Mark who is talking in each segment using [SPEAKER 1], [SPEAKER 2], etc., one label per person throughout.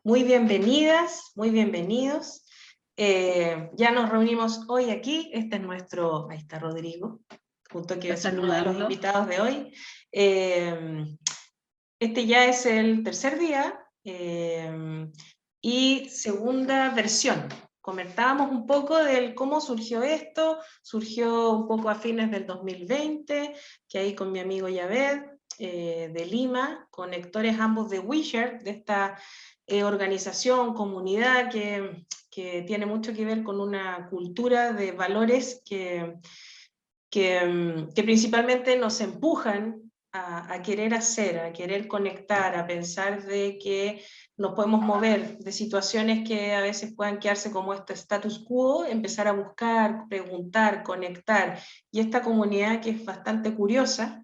[SPEAKER 1] Muy bienvenidas, muy bienvenidos. Ya nos reunimos hoy aquí, este es nuestro, ahí está Rodrigo, junto a que es uno de los invitados de hoy. Este ya es el tercer día y segunda versión. Comentábamos un poco de cómo surgió esto, surgió un poco a fines del 2020, que ahí con mi amigo Yaved, de Lima, conectores ambos de WeShare, de esta organización, comunidad que tiene mucho que ver con una cultura de valores que principalmente nos empujan a querer hacer, a querer conectar, a pensar de que nos podemos mover de situaciones que a veces puedan quedarse como este status quo, empezar a buscar, preguntar, conectar. Y esta comunidad que es bastante curiosa,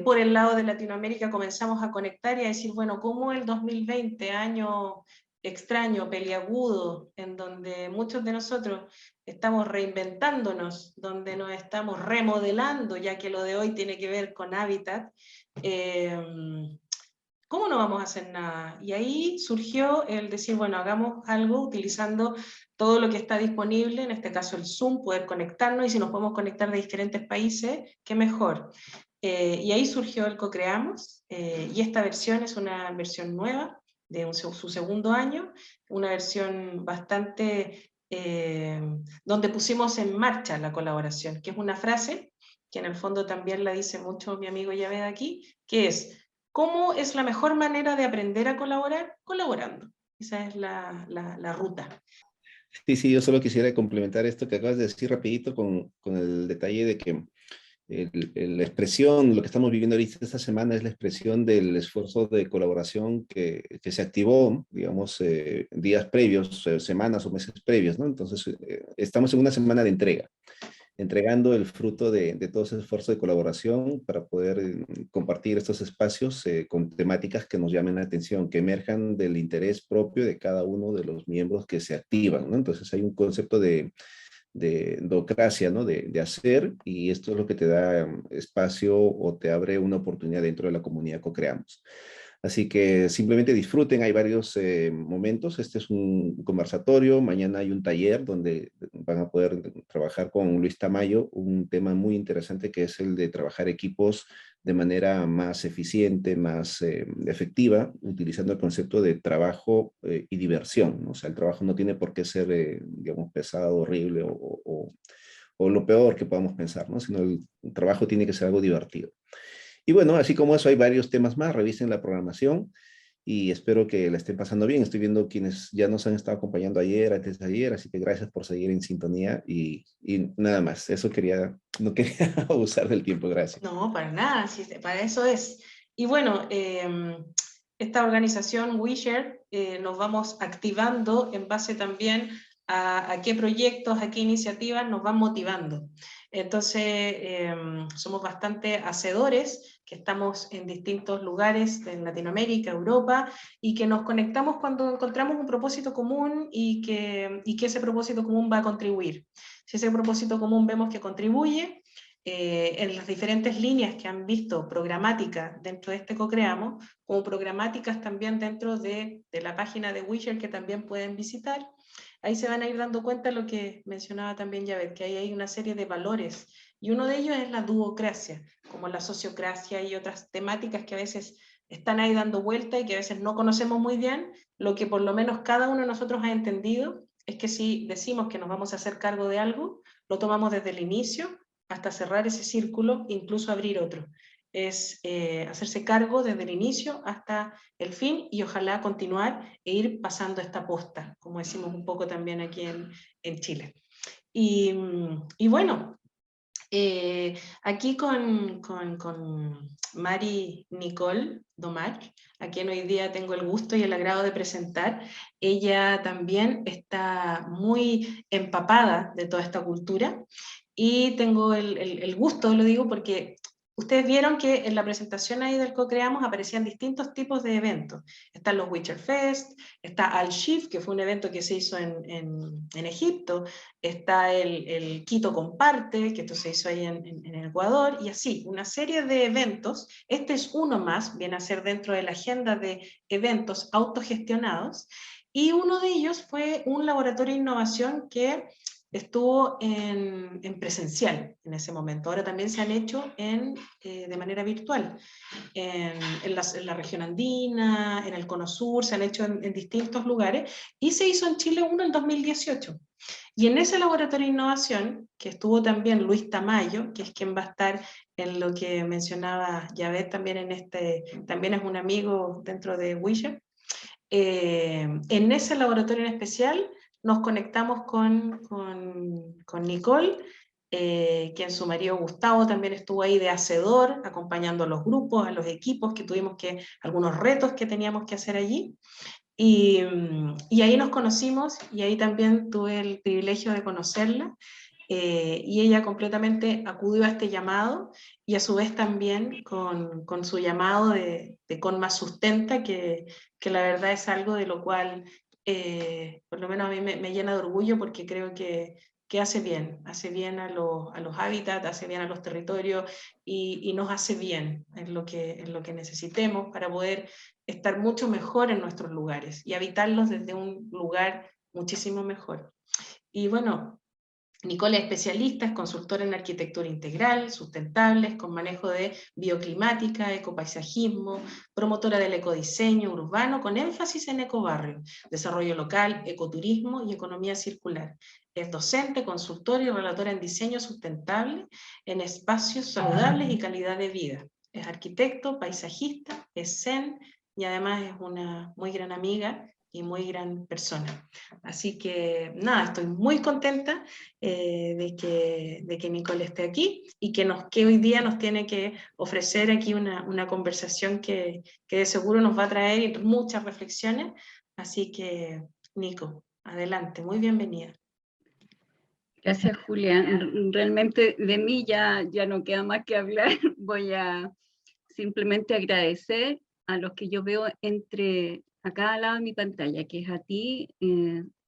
[SPEAKER 1] por el lado de Latinoamérica comenzamos a conectar y a decir, bueno, ¿cómo el 2020, año extraño, peliagudo, en donde muchos de nosotros estamos reinventándonos, donde nos estamos remodelando, ya que lo de hoy tiene que ver con hábitat, ¿cómo no vamos a hacer nada? Y ahí surgió el decir, bueno, hagamos algo utilizando todo lo que está disponible, en este caso el Zoom, poder conectarnos, y si nos podemos conectar de diferentes países, qué mejor. Y ahí surgió el Co-Creamos, y esta versión es una versión nueva, de su segundo año, una versión bastante, donde pusimos en marcha la colaboración, que es una frase que en el fondo también la dice mucho mi amigo Yaved aquí, que es, ¿cómo es la mejor manera de aprender a colaborar? Colaborando. Esa es la ruta.
[SPEAKER 2] Sí, sí, yo solo quisiera complementar esto que acabas de decir rapidito con el detalle de que la expresión, lo que estamos viviendo ahorita esta semana es la expresión del esfuerzo de colaboración que se activó, digamos, días previos, semanas o meses previos, ¿no? Entonces, estamos en una semana de entrega, entregando el fruto de todo ese esfuerzo de colaboración para poder compartir estos espacios con temáticas que nos llamen la atención, que emerjan del interés propio de cada uno de los miembros que se activan, ¿no? Entonces hay un concepto de docracia, ¿no? De hacer, y esto es lo que te da espacio o te abre una oportunidad dentro de la comunidad Co-Creamos. Así que simplemente disfruten, hay varios momentos. Este es un conversatorio, mañana hay un taller donde van a poder trabajar con Luis Tamayo, un tema muy interesante que es el de trabajar equipos de manera más eficiente, más efectiva, utilizando el concepto de trabajo y diversión, ¿no? O sea, el trabajo no tiene por qué ser, digamos, pesado, horrible o lo peor que podamos pensar, ¿no? Sino el trabajo tiene que ser algo divertido. Y bueno, así como eso hay varios temas más, revisen la programación y espero que la estén pasando bien. Estoy viendo quienes ya nos han estado acompañando ayer, antes de ayer, así que gracias por seguir en sintonía y nada más. Eso quería, no quería abusar del tiempo, gracias.
[SPEAKER 1] No, para nada, sí, para eso es. Y bueno, esta organización WeShare nos vamos activando en base también a qué proyectos, a qué iniciativas nos van motivando. Entonces, somos bastante hacedores, que estamos en distintos lugares en Latinoamérica, Europa, y que nos conectamos cuando encontramos un propósito común y que ese propósito común va a contribuir. Si ese propósito común vemos que contribuye, en las diferentes líneas que han visto programáticas dentro de este Co-Creamos, como programáticas también dentro de la página de WeShare que también pueden visitar. Ahí se van a ir dando cuenta de lo que mencionaba también Yaved, que ahí hay una serie de valores, y uno de ellos es la duocracia, como la sociocracia y otras temáticas que a veces están ahí dando vuelta y que a veces no conocemos muy bien. Lo que por lo menos cada uno de nosotros ha entendido es que si decimos que nos vamos a hacer cargo de algo, lo tomamos desde el inicio hasta cerrar ese círculo, incluso abrir otro. Es hacerse cargo desde el inicio hasta el fin y ojalá continuar e ir pasando esta posta, como decimos un poco también aquí en Chile. Y bueno, aquí con Mari Nicole Domach, a quien hoy día tengo el gusto y el agrado de presentar, ella también está muy empapada de toda esta cultura y tengo el gusto, lo digo porque ustedes vieron que en la presentación ahí del Co-Creamos aparecían distintos tipos de eventos. Están los Witcher Fest, está Al-Shif, que fue un evento que se hizo en Egipto, está el Quito Comparte, que esto se hizo ahí en Ecuador, y así, una serie de eventos. Este es uno más, viene a ser dentro de la agenda de eventos autogestionados, y uno de ellos fue un laboratorio de innovación que estuvo en presencial en ese momento. Ahora también se han hecho de manera virtual. En la región andina, en el Cono Sur, se han hecho en distintos lugares, y se hizo en Chile uno en 2018. Y en ese laboratorio de innovación, que estuvo también Luis Tamayo, que es quien va a estar en lo que mencionaba Yavet también también es un amigo dentro de Wisher, en ese laboratorio en especial nos conectamos con Nicole, quien su marido Gustavo también estuvo ahí de hacedor, acompañando a los grupos, a los equipos algunos retos que teníamos que hacer allí. Y ahí nos conocimos, y ahí también tuve el privilegio de conocerla, y ella completamente acudió a este llamado, y a su vez también con su llamado de Con Más Sustenta, que la verdad es algo de lo cual, por lo menos a mí me llena de orgullo, porque creo que hace bien a los hábitats, hace bien a los territorios, y nos hace bien en lo que necesitemos para poder estar mucho mejor en nuestros lugares y habitarlos desde un lugar muchísimo mejor. Y bueno, Nicole es especialista, es consultora en arquitectura integral, sustentables, con manejo de bioclimática, ecopaisajismo, promotora del ecodiseño urbano con énfasis en ecobarrio, desarrollo local, ecoturismo y economía circular. Es docente, consultora y relatora en diseño sustentable en espacios saludables y calidad de vida. Es arquitecto, paisajista, es zen, y además es una muy gran amiga y muy gran persona. Así que nada, estoy muy contenta de que Nicole esté aquí, y que hoy día nos tiene que ofrecer aquí una conversación que de seguro nos va a traer muchas reflexiones. Así que, Nico, adelante, muy bienvenida.
[SPEAKER 3] Gracias, Julia. Realmente de mí ya no queda más que hablar. Voy a simplemente agradecer a los que yo veo a cada lado de mi pantalla, que es a ti,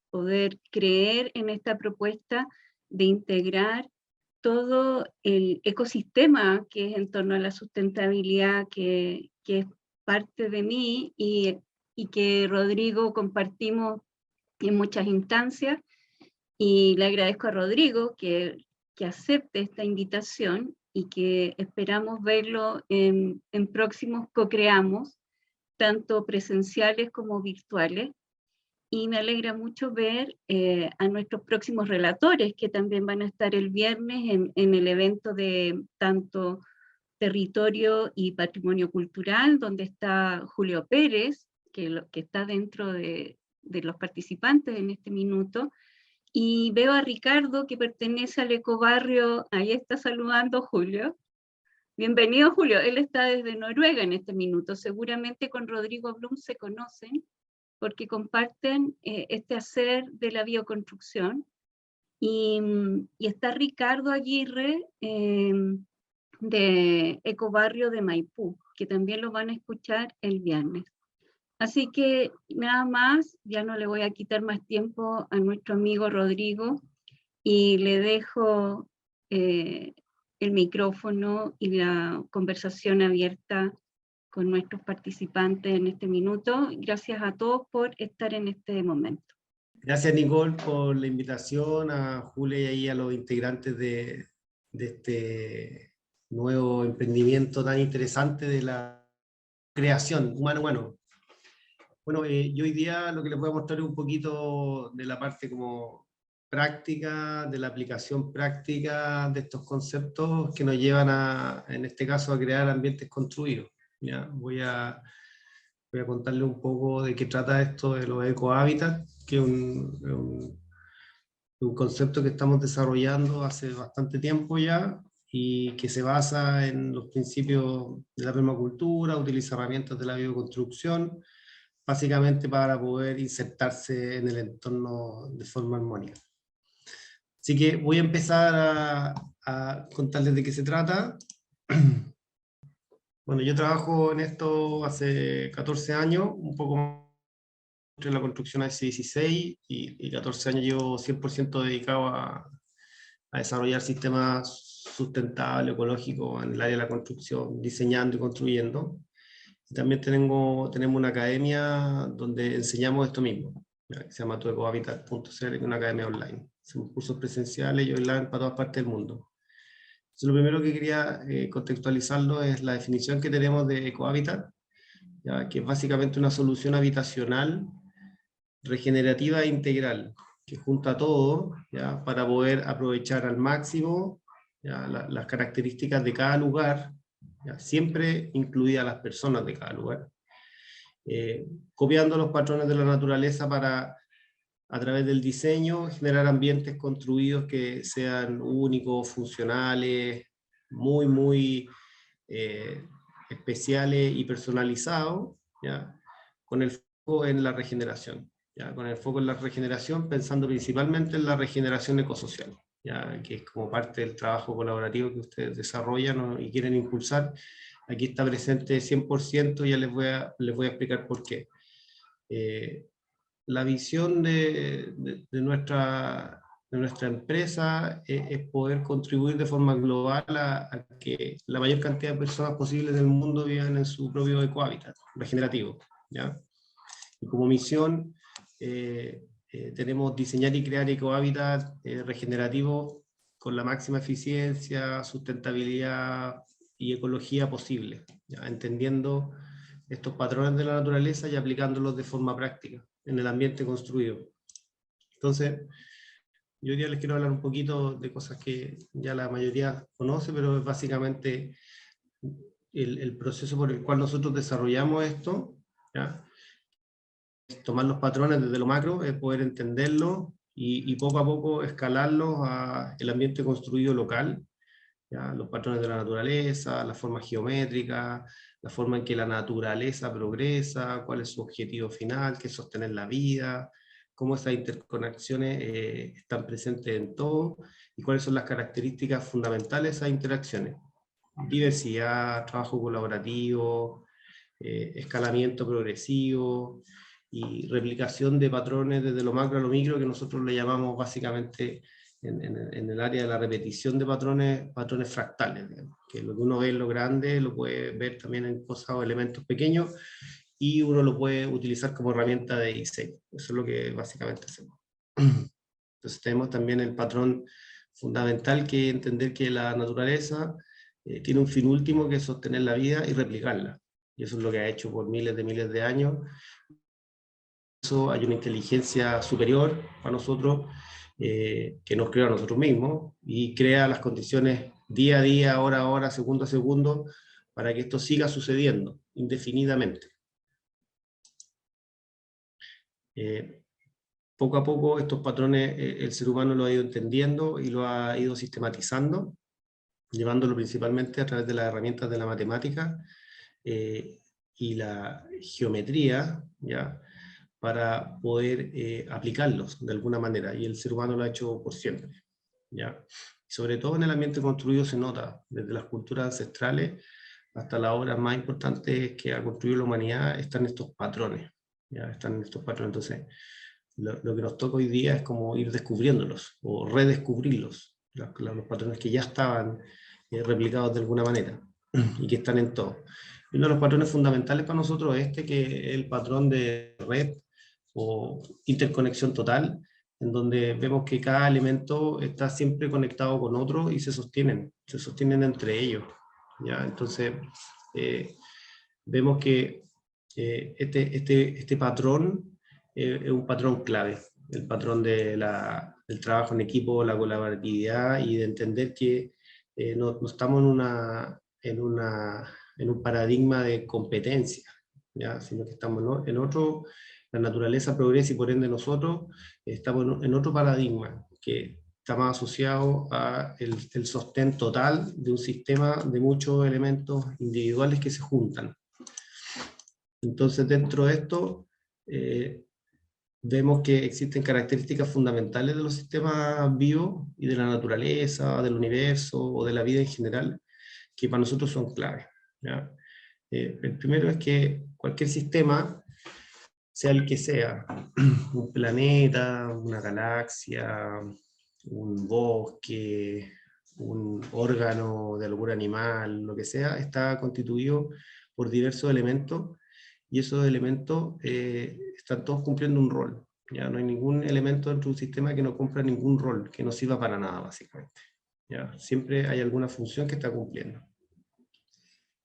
[SPEAKER 3] poder creer en esta propuesta de integrar todo el ecosistema que es en torno a la sustentabilidad, que es parte de mí, y que Rodrigo compartimos en muchas instancias. Y le agradezco a Rodrigo que acepte esta invitación, y que esperamos verlo en próximos Co-Creamos, tanto presenciales como virtuales. Y me alegra mucho ver a nuestros próximos relatores, que también van a estar el viernes en el evento de tanto territorio y patrimonio cultural, donde está Julio Pérez, que está dentro de los participantes en este minuto. Y veo a Ricardo, que pertenece al ecobarrio, ahí está saludando Julio. Bienvenido, Julio. Él está desde Noruega en este minuto. Seguramente con Rodrigo Blum se conocen, porque comparten este hacer de la bioconstrucción. Y está Ricardo Aguirre, de Ecobarrio de Maipú, que también lo van a escuchar el viernes. Así que nada más, ya no le voy a quitar más tiempo a nuestro amigo Rodrigo, y le dejo el micrófono y la conversación abierta con nuestros participantes en este minuto. Gracias a todos por estar en este momento.
[SPEAKER 4] Gracias, Nicole, por la invitación, a Julia y a los integrantes de este nuevo emprendimiento tan interesante de la creación humano-humano. Bueno, yo hoy día lo que les voy a mostrar es un poquito de la parte como práctica, de la aplicación práctica de estos conceptos que nos llevan en este caso, a crear ambientes construidos. ¿Ya? Voy a contarles un poco de qué trata esto de los ecohábitats, que es un concepto que estamos desarrollando hace bastante tiempo ya, y que se basa en los principios de la permacultura, utiliza herramientas de la bioconstrucción, básicamente para poder insertarse en el entorno de forma armónica. Así que voy a empezar a contarles de qué se trata. Bueno, yo trabajo en esto hace 14 años, un poco más entre la construcción hace 16 y 14 años llevo 100% dedicado a desarrollar sistemas sustentables, ecológicos en el área de la construcción, diseñando y construyendo. Y también tenemos una academia donde enseñamos esto mismo, que se llama tuecohabitat.cl, que es una academia online. Hacemos cursos presenciales y online para todas partes del mundo. Entonces, lo primero que quería contextualizarlo es la definición que tenemos de ecohabitat, ¿ya? Que es básicamente una solución habitacional regenerativa e integral, que junta todo, ¿ya? Para poder aprovechar al máximo, ¿ya? Las características de cada lugar, ¿ya? Siempre incluidas las personas de cada lugar, copiando los patrones de la naturaleza para, a través del diseño, generar ambientes construidos que sean únicos, funcionales, muy especiales y personalizados, ¿ya? Con el foco en la regeneración, ¿ya? Con el foco en la regeneración, pensando principalmente en la regeneración ecosocial, ¿ya? Que es como parte del trabajo colaborativo que ustedes desarrollan, ¿no? Y quieren impulsar. Aquí está presente 100%, ya les voy a explicar por qué. La visión de nuestra empresa es poder contribuir de forma global a que la mayor cantidad de personas posibles del mundo vivan en su propio ecohábitat regenerativo, ¿ya? Y como misión tenemos diseñar y crear ecohábitat regenerativos con la máxima eficiencia, sustentabilidad y ecología posible, ¿ya? Entendiendo estos patrones de la naturaleza y aplicándolos de forma práctica en el ambiente construido. Entonces, yo hoy día les quiero hablar un poquito de cosas que ya la mayoría conoce, pero es básicamente el proceso por el cual nosotros desarrollamos esto, ¿ya? Es tomar los patrones desde lo macro, es poder entenderlo y poco a poco escalarlos al ambiente construido local, ¿ya? Los patrones de la naturaleza, la forma geométrica, la forma en que la naturaleza progresa, cuál es su objetivo final, que es sostener la vida, cómo esas interconexiones están presentes en todo, y cuáles son las características fundamentales de esas interacciones. Diversidad, trabajo colaborativo, escalamiento progresivo, y replicación de patrones desde lo macro a lo micro, que nosotros le llamamos básicamente en el área de la repetición de patrones fractales, digamos, que lo que uno ve en lo grande lo puede ver también en cosas o elementos pequeños, y uno lo puede utilizar como herramienta de diseño. Eso es lo que básicamente hacemos. Entonces tenemos también el patrón fundamental, que es entender que la naturaleza tiene un fin último, que es sostener la vida y replicarla. Y eso es lo que ha hecho por miles de años. Eso hay una inteligencia superior para nosotros, que nos crea a nosotros mismos y crea las condiciones día a día, hora a hora, segundo a segundo, para que esto siga sucediendo indefinidamente. Poco a poco estos patrones el ser humano lo ha ido entendiendo y lo ha ido sistematizando, llevándolo principalmente a través de las herramientas de la matemática y la geometría, ¿ya? Para poder aplicarlos de alguna manera, y el ser humano lo ha hecho por siempre, ¿ya? Sobre todo en el ambiente construido se nota, desde las culturas ancestrales hasta las obras más importantes que ha construido la humanidad, están estos patrones, ¿ya? Están estos patrones. Entonces, lo que nos toca hoy día es como ir descubriéndolos, o redescubrirlos, los patrones que ya estaban replicados de alguna manera, y que están en todo. Y uno de los patrones fundamentales para nosotros es que es el patrón de red, o interconexión total, en donde vemos que cada elemento está siempre conectado con otro y se sostienen entre ellos, ¿ya? Entonces, vemos que este patrón es un patrón clave, el patrón del trabajo en equipo, la colaboratividad, y de entender que no estamos en un paradigma de competencia, ¿ya? Sino que estamos, ¿no?, en otro. La naturaleza progresa y por ende nosotros estamos en otro paradigma que está más asociado a el sostén total de un sistema de muchos elementos individuales que se juntan. Entonces, dentro de esto vemos que existen características fundamentales de los sistemas vivos y de la naturaleza, del universo o de la vida en general, que para nosotros son claves, ¿ya? El primero es que cualquier sistema, sea el que sea, un planeta, una galaxia, un bosque, un órgano de algún animal, lo que sea, está constituido por diversos elementos, y esos elementos están todos cumpliendo un rol. ¿Ya? No hay ningún elemento dentro de un sistema que no cumpla ningún rol, que no sirva para nada, básicamente. ¿Ya? Siempre hay alguna función que está cumpliendo.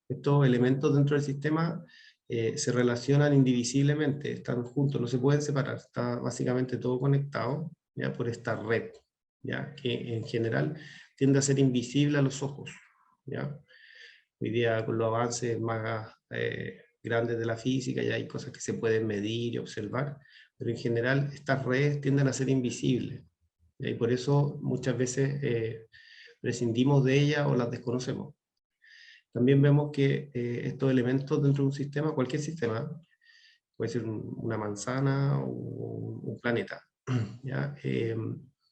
[SPEAKER 4] Estos elementos dentro del sistema se relacionan indivisiblemente, están juntos, no se pueden separar, está básicamente todo conectado, ¿ya? Por esta red, ¿ya? Que en general tiende a ser invisible a los ojos. ¿Ya? Hoy día con los avances más grandes de la física ya hay cosas que se pueden medir y observar, pero en general estas redes tienden a ser invisibles, ¿ya? Y por eso muchas veces prescindimos de ellas o las desconocemos. También vemos que estos elementos dentro de un sistema, cualquier sistema, puede ser una manzana o un planeta, ¿ya?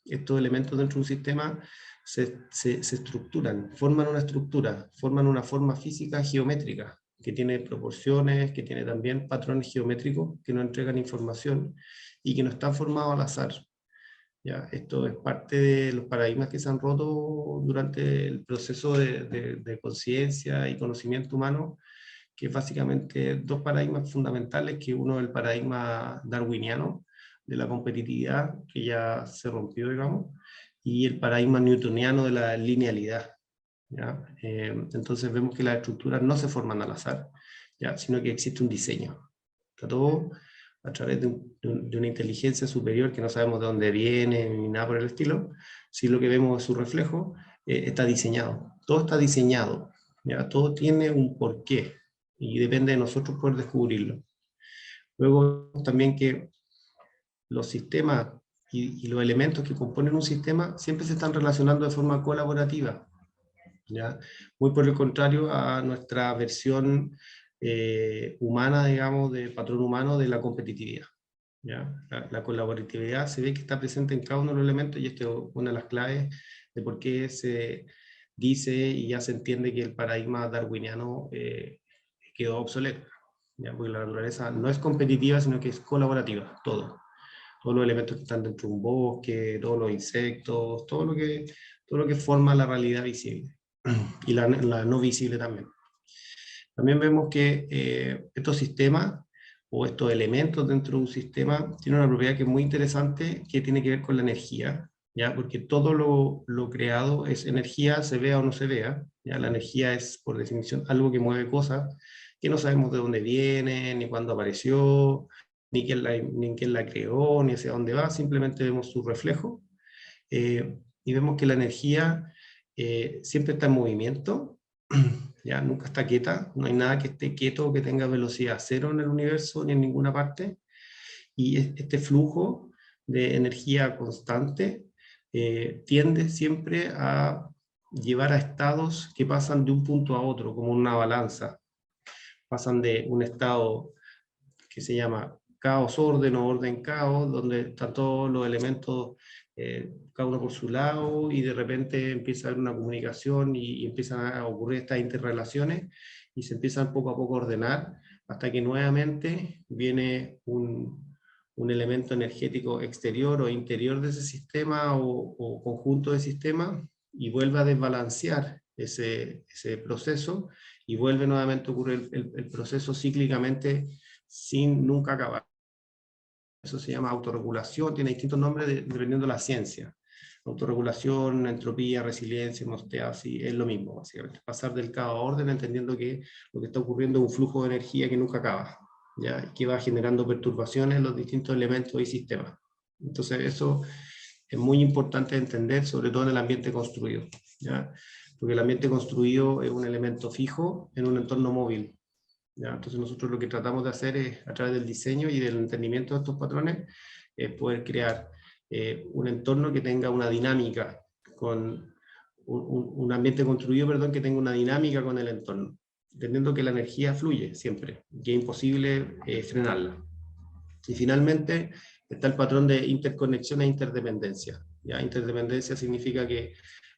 [SPEAKER 4] Estos elementos dentro de un sistema se estructuran, forman una estructura, forman una forma física geométrica, que tiene proporciones, que tiene también patrones geométricos que nos entregan información y que no están formados al azar. ¿Ya? Esto es parte de los paradigmas que se han roto durante el proceso de conciencia y conocimiento humano, que es básicamente dos paradigmas fundamentales, que uno es el paradigma darwiniano de la competitividad, que ya se rompió, digamos, y el paradigma newtoniano de la linealidad. ¿Ya? Entonces vemos que las estructuras no se forman al azar, ¿ya? Sino que existe un diseño. Está todo a través de una inteligencia superior que no sabemos de dónde viene ni nada por el estilo. Si lo que vemos es su reflejo, está diseñado. Todo está diseñado, ¿ya? Todo tiene un porqué y depende de nosotros poder descubrirlo. Luego también que los sistemas y los elementos que componen un sistema siempre se están relacionando de forma colaborativa, ¿ya? Muy por el contrario a nuestra versión humana, digamos, de patrón humano de la competitividad. ¿Ya? La colaboratividad se ve que está presente en cada uno de los elementos, y esto es una de las claves de por qué se dice y ya se entiende que el paradigma darwiniano quedó obsoleto, ¿ya? Porque la naturaleza no es competitiva, sino que es colaborativa, todo. Todos los elementos que están dentro de un bosque, todos los insectos, todo lo que forma la realidad visible, y la no visible también. También vemos que estos sistemas o estos elementos dentro de un sistema tienen una propiedad que es muy interesante, que tiene que ver con la energía, ¿ya? Porque todo lo creado es energía, se vea o no se vea, ¿ya? La energía es, por definición, algo que mueve cosas que no sabemos de dónde viene, ni cuándo apareció, ni quién la creó, ni hacia dónde va, simplemente vemos su reflejo, y vemos que la energía siempre está en movimiento, ¿ya? Nunca está quieta, no hay nada que esté quieto o que tenga velocidad cero en el universo ni en ninguna parte, y este flujo de energía constante tiende siempre a llevar a estados que pasan de un punto a otro, como una balanza. Pasan de un estado que se llama caos-orden o orden-caos, donde están todos los elementos, cada uno por su lado, y de repente empieza a haber una comunicación y empiezan a ocurrir estas interrelaciones, y se empiezan poco a poco a ordenar, hasta que nuevamente viene un elemento energético exterior o interior de ese sistema o conjunto de sistemas, y vuelve a desbalancear ese proceso, y vuelve nuevamente a ocurrir el proceso cíclicamente sin nunca acabar. Eso se llama autorregulación, tiene distintos nombres dependiendo de la ciencia. Autorregulación, entropía, resiliencia, homeostasis, es lo mismo, básicamente. Pasar del caos a orden, entendiendo que lo que está ocurriendo es un flujo de energía que nunca acaba, ¿ya? Que va generando perturbaciones en los distintos elementos y sistemas. Entonces eso es muy importante entender, sobre todo en el ambiente construido, ¿ya? Porque el ambiente construido es un elemento fijo en un entorno móvil, ¿ya? Entonces nosotros lo que tratamos de hacer es, a través del diseño y del entendimiento de estos patrones, poder crear un entorno que tenga una dinámica, con un ambiente construido, perdón, que tenga una dinámica con el entorno, entendiendo que la energía fluye siempre, que es imposible frenarla. Y finalmente está el patrón de interconexión e interdependencia. ¿Ya? Interdependencia significa que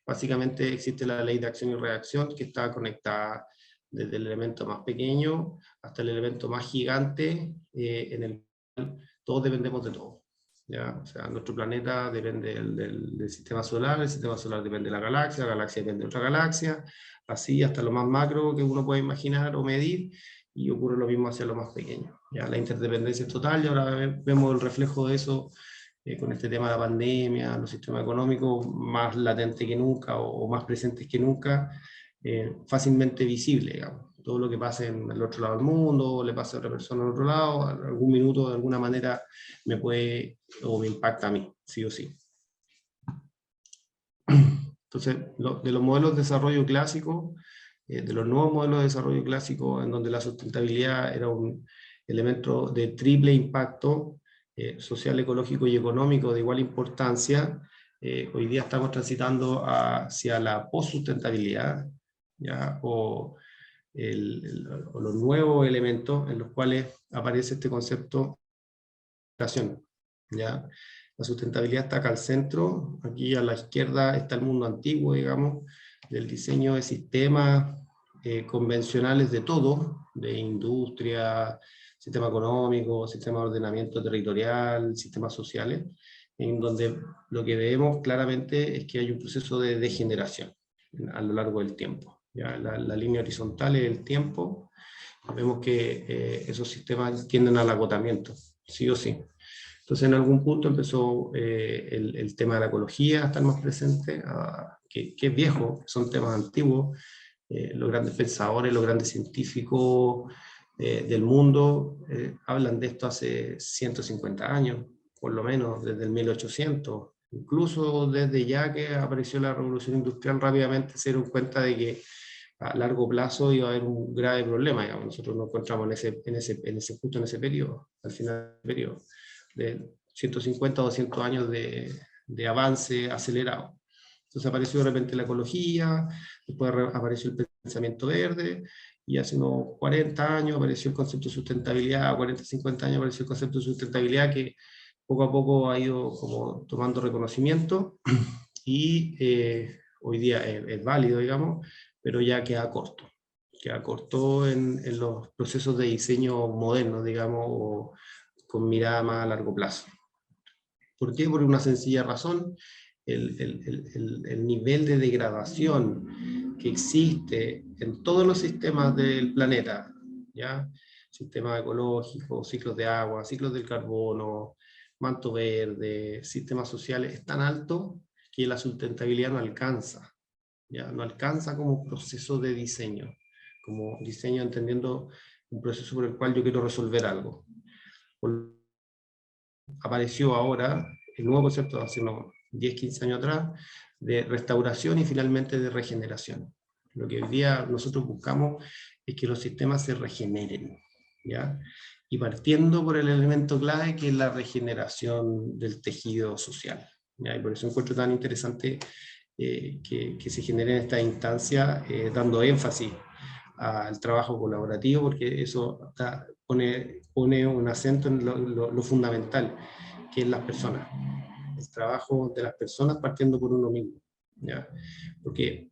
[SPEAKER 4] básicamente existe la ley de acción y reacción, que está conectada desde el elemento más pequeño hasta el elemento más gigante, en el cual todos dependemos de todo. ¿Ya? O sea, nuestro planeta depende del sistema solar, el sistema solar depende de la galaxia depende de otra galaxia, así hasta lo más macro que uno puede imaginar o medir, y ocurre lo mismo hacia lo más pequeño. ¿Ya? La interdependencia es total, y ahora vemos el reflejo de eso con este tema de la pandemia, los sistemas económicos más latentes que nunca o más presentes que nunca, fácilmente visible, digamos. Todo lo que pasa en el otro lado del mundo, o le pasa a otra persona al otro lado, en algún minuto de alguna manera me puede o me impacta a mí, sí o sí. Entonces, de los modelos de desarrollo clásico, de los nuevos modelos de desarrollo clásico, en donde la sustentabilidad era un elemento de triple impacto, social, ecológico y económico de igual importancia, hoy día estamos transitando hacia la post-sustentabilidad, ¿ya? O los nuevos elementos en los cuales aparece este concepto de sustentabilidad, ¿ya? La sustentabilidad está acá al centro, aquí a la izquierda está el mundo antiguo, digamos, del diseño de sistemas convencionales de todo, de industria, sistema económico, sistema de ordenamiento territorial, sistemas sociales, en donde lo que vemos claramente es que hay un proceso de degeneración a lo largo del tiempo. ¿Ya? La línea horizontal es el tiempo, vemos que esos sistemas tienden al agotamiento, sí o sí. Entonces en algún punto empezó el tema de la ecología a estar más presente, que es viejo, son temas antiguos. Los grandes pensadores, los grandes científicos del mundo hablan de esto hace 150 años, por lo menos desde el 1800. Incluso desde ya que apareció la revolución industrial, rápidamente se dieron cuenta de que a largo plazo iba a haber un grave problema. Digamos. Nosotros nos encontramos justo en ese periodo, al final del periodo, de 150 o 200 años de avance acelerado. Entonces apareció de repente la ecología, después apareció el pensamiento verde, y hace unos 40 años apareció el concepto de sustentabilidad, 40, 50 años apareció el concepto de sustentabilidad que poco a poco ha ido como tomando reconocimiento, y hoy día es válido, digamos, pero ya queda corto en los procesos de diseño modernos, digamos, o con mirada más a largo plazo. ¿Por qué? Por una sencilla razón. El nivel de degradación que existe en todos los sistemas del planeta, ¿ya? Sistemas ecológicos, ciclos de agua, ciclos del carbono, manto verde, sistemas sociales, es tan alto que la sustentabilidad no alcanza, ¿ya? No alcanza como proceso de diseño, como diseño entendiendo un proceso por el cual yo quiero resolver algo. Apareció ahora el nuevo concepto hace unos 10, 15 años atrás, de restauración y finalmente de regeneración. Lo que hoy día nosotros buscamos es que los sistemas se regeneren, ¿ya? Y partiendo por el elemento clave que es la regeneración del tejido social, ¿ya? Y por eso encuentro tan interesante que se genere en esta instancia, dando énfasis al trabajo colaborativo, porque eso pone un acento en lo fundamental, que es las personas. El trabajo de las personas partiendo por uno mismo, ¿ya? Porque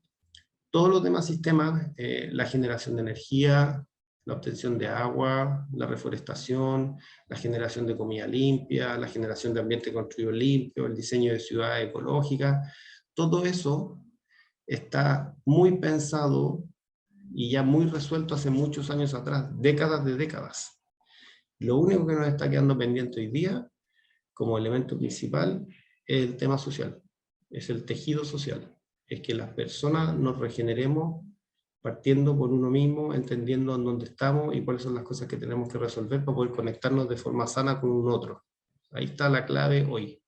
[SPEAKER 4] todos los demás sistemas, la generación de energía, la obtención de agua, la reforestación, la generación de comida limpia, la generación de ambiente construido limpio, el diseño de ciudades ecológicas, todo eso está muy pensado y ya muy resuelto hace muchos años atrás, décadas de décadas. Lo único que nos está quedando pendiente hoy día, como elemento principal, es el tema social, es el tejido social, es que las personas nos regeneremos partiendo por uno mismo, entendiendo en dónde estamos y cuáles son las cosas que tenemos que resolver para poder conectarnos de forma sana con un otro. Ahí está la clave hoy.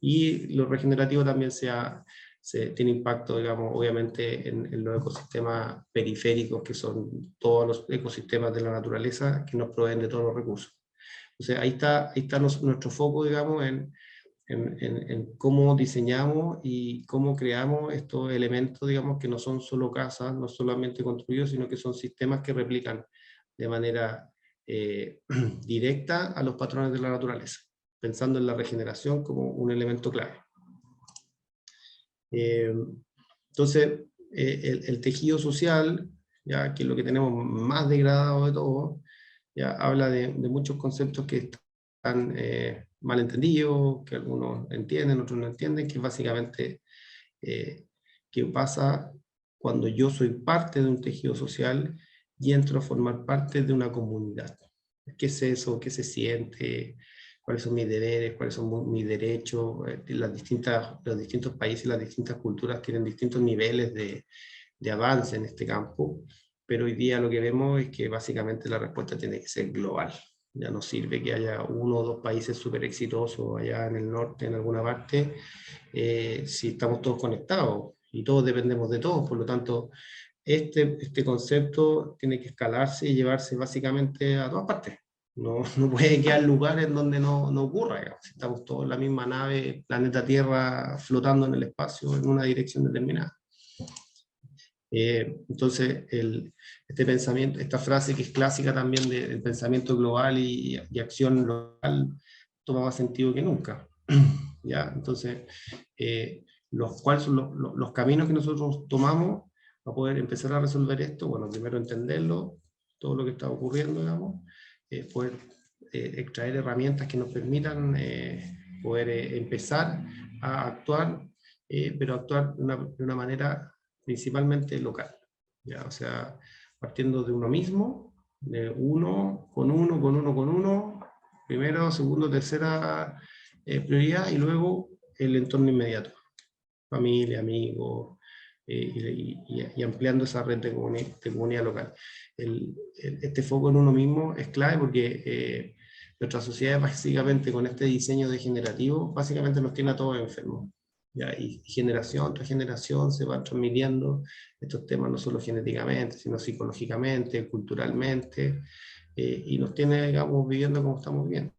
[SPEAKER 4] Y lo regenerativo también tiene impacto, digamos, obviamente en los ecosistemas periféricos, que son todos los ecosistemas de la naturaleza que nos proveen de todos los recursos. Entonces ahí está nuestro foco, digamos, en cómo diseñamos y cómo creamos estos elementos, digamos, que no son solo casas, no solamente construidos, sino que son sistemas que replican de manera directa a los patrones de la naturaleza, pensando en la regeneración como un elemento clave. Entonces, el tejido social, ya, que es lo que tenemos más degradado de todo, ya, habla de muchos conceptos que están mal entendidos, que algunos entienden, otros no entienden, que básicamente qué pasa cuando yo soy parte de un tejido social y entro a formar parte de una comunidad. ¿Qué es eso? ¿Qué se siente? ¿Cuáles son mis deberes? ¿Cuáles son mis derechos? Los distintos países, las distintas culturas tienen distintos niveles de avance en este campo, pero hoy día lo que vemos es que básicamente la respuesta tiene que ser global. Ya no sirve que haya uno o dos países súper exitosos allá en el norte, en alguna parte, si estamos todos conectados y todos dependemos de todos. Por lo tanto, este concepto tiene que escalarse y llevarse básicamente a todas partes. No puede quedar lugares donde no ocurra, digamos. Si estamos todos en la misma nave, planeta Tierra, flotando en el espacio en una dirección determinada. Entonces, este pensamiento, esta frase que es clásica también del pensamiento global y acción local, toma más sentido que nunca. ¿Ya? Entonces, ¿cuáles son los caminos que nosotros tomamos para poder empezar a resolver esto? Bueno, primero entenderlo, todo lo que está ocurriendo, digamos, poder extraer herramientas que nos permitan poder empezar a actuar, pero actuar de una manera principalmente local, ¿ya? O sea, partiendo de uno mismo, de uno, con uno, primero, segundo, tercera prioridad, y luego el entorno inmediato, familia, amigos, y ampliando esa red de comunidad local. Este foco en uno mismo es clave porque nuestra sociedad básicamente con este diseño degenerativo, básicamente nos tiene a todos enfermos. ¿Ya? Y generación tras generación se van transmitiendo estos temas no solo genéticamente, sino psicológicamente, culturalmente, y nos tiene, digamos, viviendo como estamos viviendo.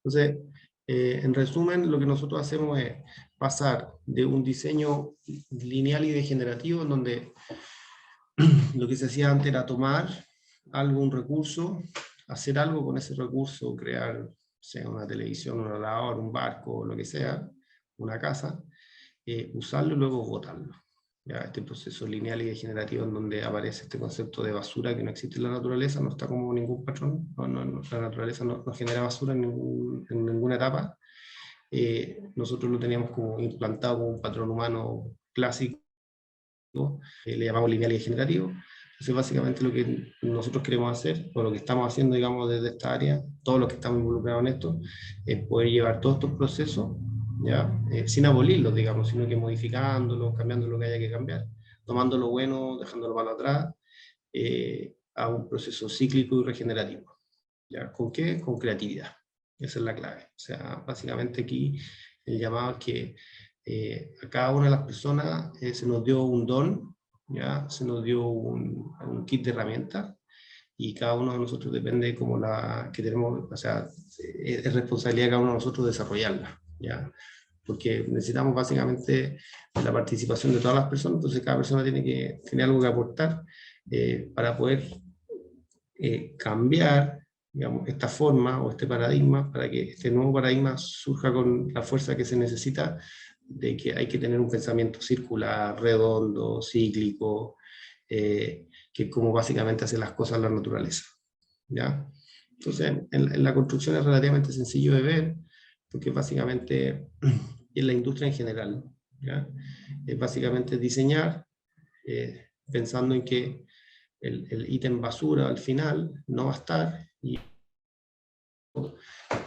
[SPEAKER 4] Entonces, en resumen, lo que nosotros hacemos es pasar de un diseño lineal y degenerativo, en donde lo que se hacía antes era tomar algo, un recurso, hacer algo con ese recurso, crear, sea una televisión, un lavadora, un barco, lo que sea, una casa, usarlo y luego botarlo. ¿Ya? Este proceso lineal y degenerativo en donde aparece este concepto de basura que no existe en la naturaleza, no está como ningún patrón, la naturaleza no genera basura en ninguna etapa. Nosotros lo teníamos como implantado como un patrón humano clásico, le llamamos lineal y degenerativo. Entonces básicamente lo que nosotros queremos hacer, o lo que estamos haciendo, digamos, desde esta área, todos los que estamos involucrados en esto, es poder llevar todos estos procesos, ¿ya? Sin abolirlos, digamos, sino que modificándolos, cambiando lo que haya que cambiar, tomando lo bueno, dejando lo malo atrás, a un proceso cíclico y regenerativo. ¿Ya? ¿Con qué? Con creatividad. Esa es la clave. O sea, básicamente aquí el llamado es que a cada una de las personas se nos dio un don, ¿ya? Se nos dio un kit de herramientas, y cada uno de nosotros depende como la que tenemos, o sea, es responsabilidad de cada uno de nosotros desarrollarla, ¿ya? Porque necesitamos básicamente la participación de todas las personas, entonces cada persona tiene que tener algo que aportar para poder cambiar, digamos, esta forma o este paradigma, para que este nuevo paradigma surja con la fuerza que se necesita, de que hay que tener un pensamiento circular, redondo, cíclico, que es como básicamente hace las cosas la naturaleza, ¿ya? Entonces, en la construcción es relativamente sencillo de ver, porque básicamente, en la industria en general, ¿ya? Es básicamente diseñar, pensando en que el ítem basura al final no va a estar, y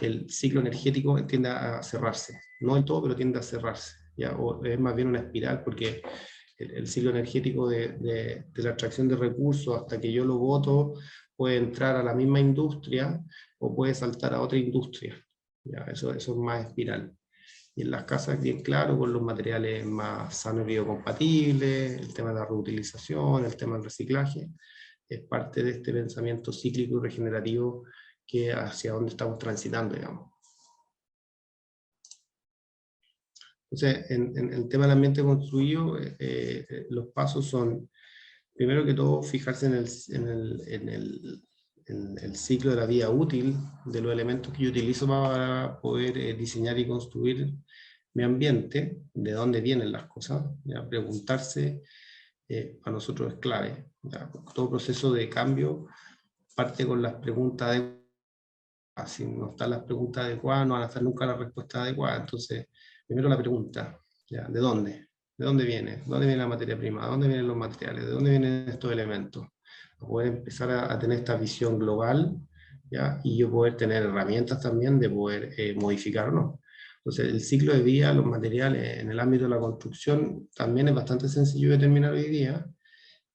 [SPEAKER 4] el ciclo energético tiende a cerrarse, no en todo, pero tiende a cerrarse, ¿ya? O es más bien una espiral, porque el ciclo energético de la extracción de recursos hasta que yo lo boto puede entrar a la misma industria o puede saltar a otra industria, ¿ya? Eso es más espiral. Y en las casas, bien claro, con los materiales más sanos y biocompatibles, el tema de la reutilización, el tema del reciclaje, es parte de este pensamiento cíclico y regenerativo que hacia dónde estamos transitando, digamos. Entonces, en el tema del ambiente construido, los pasos son, primero que todo, fijarse en el ciclo de la vida útil de los elementos que yo utilizo para poder diseñar y construir mi ambiente, de dónde vienen las cosas, ¿ya? Preguntarse para nosotros es clave. ¿Ya? Todo proceso de cambio parte con las preguntas adecuadas. Si no están las preguntas adecuadas, no van a estar nunca las respuestas adecuadas. Entonces, primero la pregunta, ¿ya? ¿De dónde? ¿De dónde viene? ¿De dónde viene la materia prima? ¿De dónde vienen los materiales? ¿De dónde vienen estos elementos? Para poder empezar a tener esta visión global, ¿ya? Y yo poder tener herramientas también de poder modificar o no. Entonces, el ciclo de vida, los materiales en el ámbito de la construcción también es bastante sencillo de determinar hoy día,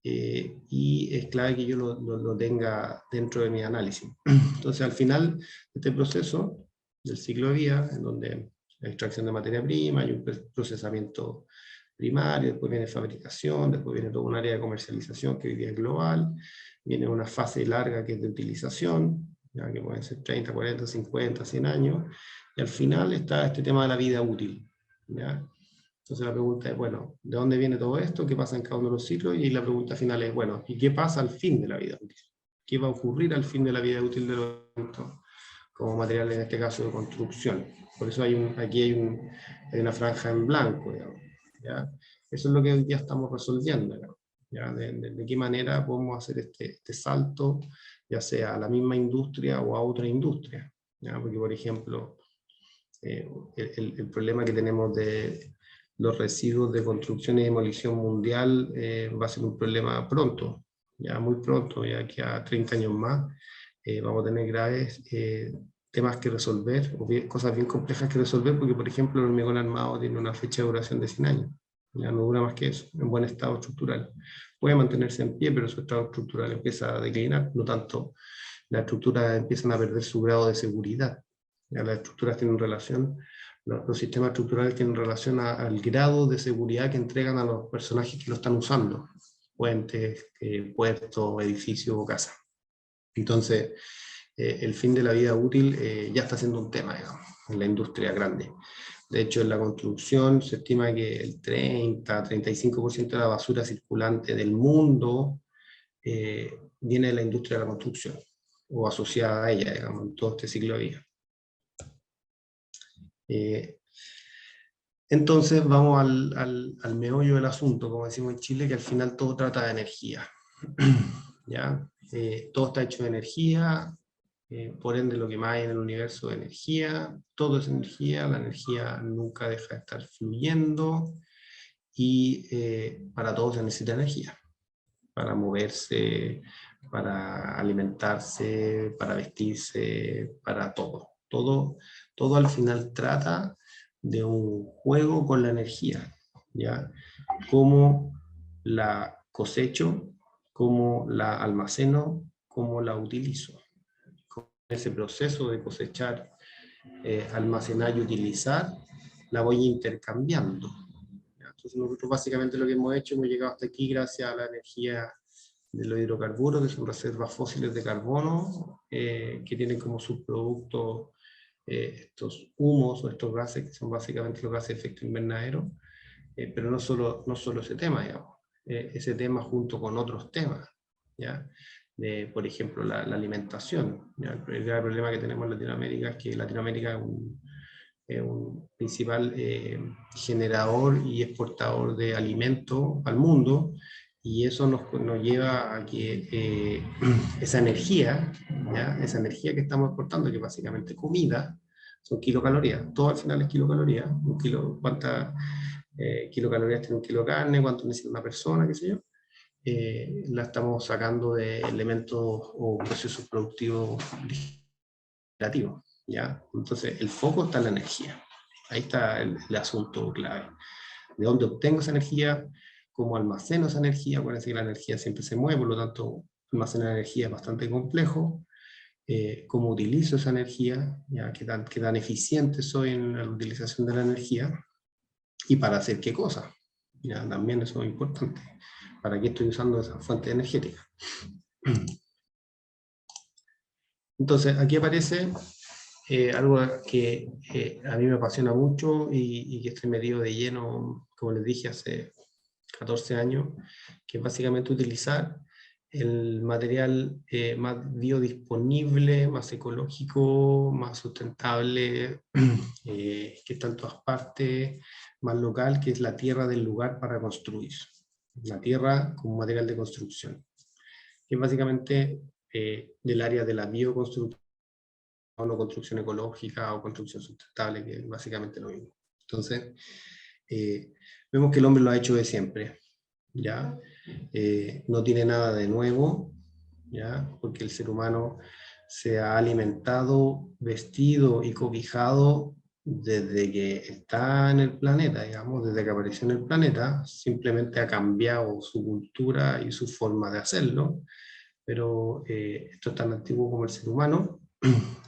[SPEAKER 4] y es clave que yo lo tenga dentro de mi análisis. Entonces, al final de este proceso del ciclo de vida, en donde la extracción de materia prima, hay un procesamiento primario, después viene fabricación, después viene todo un área de comercialización que hoy día es global, viene una fase larga que es de utilización, ya que pueden ser 30, 40, 50, 100 años, y al final está este tema de la vida útil, ¿ya? Entonces la pregunta es, bueno, ¿de dónde viene todo esto? ¿Qué pasa en cada uno de los ciclos? Y la pregunta final es, bueno, ¿y qué pasa al fin de la vida útil? ¿Qué va a ocurrir al fin de la vida útil de los elementos como material, en este caso de construcción? Por eso aquí hay una franja en blanco, digamos, ¿ya? Eso es lo que hoy día estamos resolviendo, digamos, ¿ya? De qué manera podemos hacer este salto, ya sea a la misma industria o a otra industria, ¿ya? Porque, por ejemplo, el problema que tenemos de los residuos de construcción y demolición mundial va a ser un problema pronto, ya muy pronto, ya que a 30 años más vamos a tener graves temas que resolver, o cosas bien complejas que resolver, porque por ejemplo el hormigón armado tiene una fecha de duración de 100 años, ya no dura más que eso, en buen estado estructural. Puede mantenerse en pie, pero su estado estructural empieza a declinar, no tanto las estructuras empiezan a perder su grado de seguridad. Ya las estructuras tienen relación, los sistemas estructurales tienen relación al grado de seguridad que entregan a los personajes que lo están usando, puentes, puertos, edificios o casas. Entonces, el fin de la vida útil ya está siendo un tema, digamos, en la industria grande. De hecho, en la construcción se estima que el 30-35% de la basura circulante del mundo viene de la industria de la construcción, o asociada a ella, digamos, en todo este ciclo de vida. Entonces vamos al meollo del asunto, como decimos en Chile, que al final todo trata de energía. ¿Ya? Todo está hecho de energía, por ende lo que más hay en el universo es energía, todo es energía, la energía nunca deja de estar fluyendo, y para todo se necesita energía, para moverse, para alimentarse, para vestirse, para todo. Todo al final trata de un juego con la energía, ¿ya? Cómo la cosecho, cómo la almaceno, cómo la utilizo. Con ese proceso de cosechar, almacenar y utilizar, la voy intercambiando. Entonces nosotros básicamente lo que hemos hecho, hemos llegado hasta aquí gracias a la energía de los hidrocarburos, que son reservas fósiles de carbono, que tienen como subproducto estos humos o estos gases, que son básicamente los gases de efecto invernadero, pero no solo ese tema, digamos, ese tema junto con otros temas, ¿ya? Por ejemplo, la alimentación, ¿ya? El gran problema que tenemos en Latinoamérica es que Latinoamérica es un principal generador y exportador de alimentos al mundo, y eso nos lleva a que esa energía, ¿ya? Esa energía que estamos exportando, que es básicamente comida, son kilocalorías, todo al final es kilocalorías, cuántas kilocalorías tiene un kilo de carne, cuánto necesita una persona, qué sé yo, la estamos sacando de elementos o procesos productivos negativos, ¿ya? Entonces el foco está en la energía, ahí está el asunto clave. ¿De dónde obtengo esa energía? ¿Cómo almaceno esa energía? Acuérdense que la energía siempre se mueve, por lo tanto almacenar energía es bastante complejo. ¿Cómo utilizo esa energía? ¿Ya? ¿Qué tan eficiente soy en la utilización de la energía? ¿Y para hacer qué cosa? ¿Ya? También eso es importante. ¿Para qué estoy usando esa fuente energética? Entonces, aquí aparece algo que a mí me apasiona mucho y que estoy metido de lleno, como les dije, hace 14 años, que es básicamente utilizar el material más biodisponible, más ecológico, más sustentable, que está en todas partes, más local, que es la tierra del lugar para construir, la tierra como material de construcción, que es básicamente del área de la bioconstrucción, o no construcción ecológica o construcción sustentable, que es básicamente lo mismo. Entonces, vemos que el hombre lo ha hecho de siempre, ¿ya? No tiene nada de nuevo, ¿ya? Porque el ser humano se ha alimentado, vestido y cobijado desde que está en el planeta, digamos, desde que apareció en el planeta. Simplemente ha cambiado su cultura y su forma de hacerlo, pero esto es tan antiguo como el ser humano,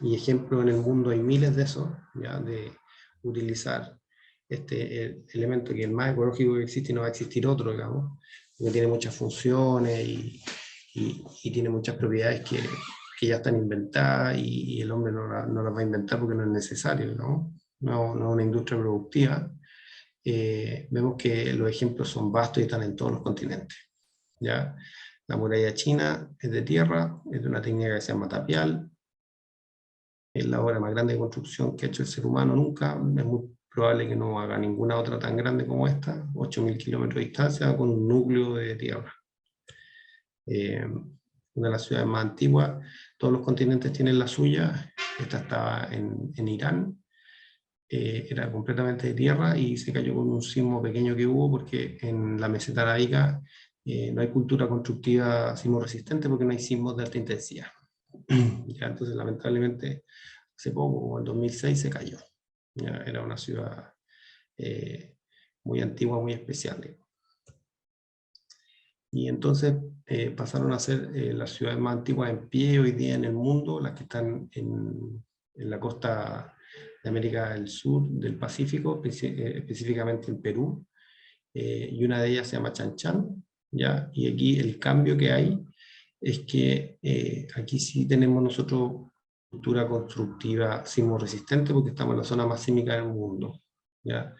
[SPEAKER 4] y ejemplo en el mundo hay miles de esos, ¿ya? De utilizar este elemento que es el más ecológico que existe, y no va a existir otro, digamos, porque tiene muchas funciones y tiene muchas propiedades que ya están inventadas, y el hombre no las va a inventar porque no es necesario, ¿no? No es una industria productiva. Vemos que los ejemplos son vastos y están en todos los continentes, ¿ya? La muralla china es de tierra, es de una técnica que se llama tapial, es la obra más grande de construcción que ha hecho el ser humano nunca. Es muy probable que no haga ninguna otra tan grande como esta, 8.000 kilómetros de distancia, con un núcleo de tierra. Una de las ciudades más antiguas, todos los continentes tienen la suya. Esta estaba en Irán, era completamente de tierra y se cayó con un sismo pequeño que hubo, porque en la meseta arábiga no hay cultura constructiva sismo resistente, porque no hay sismos de alta intensidad. Ya, entonces, lamentablemente, hace poco, en 2006, se cayó. Ya, era una ciudad muy antigua, muy especial. Y entonces pasaron a ser las ciudades más antiguas en pie hoy día en el mundo, las que están en la costa de América del Sur, del Pacífico, específicamente en Perú, y una de ellas se llama Chan Chan, ¿ya? Y aquí el cambio que hay es que aquí sí tenemos nosotros cultura constructiva sismo resistente, porque estamos en la zona más sísmica del mundo, ¿ya?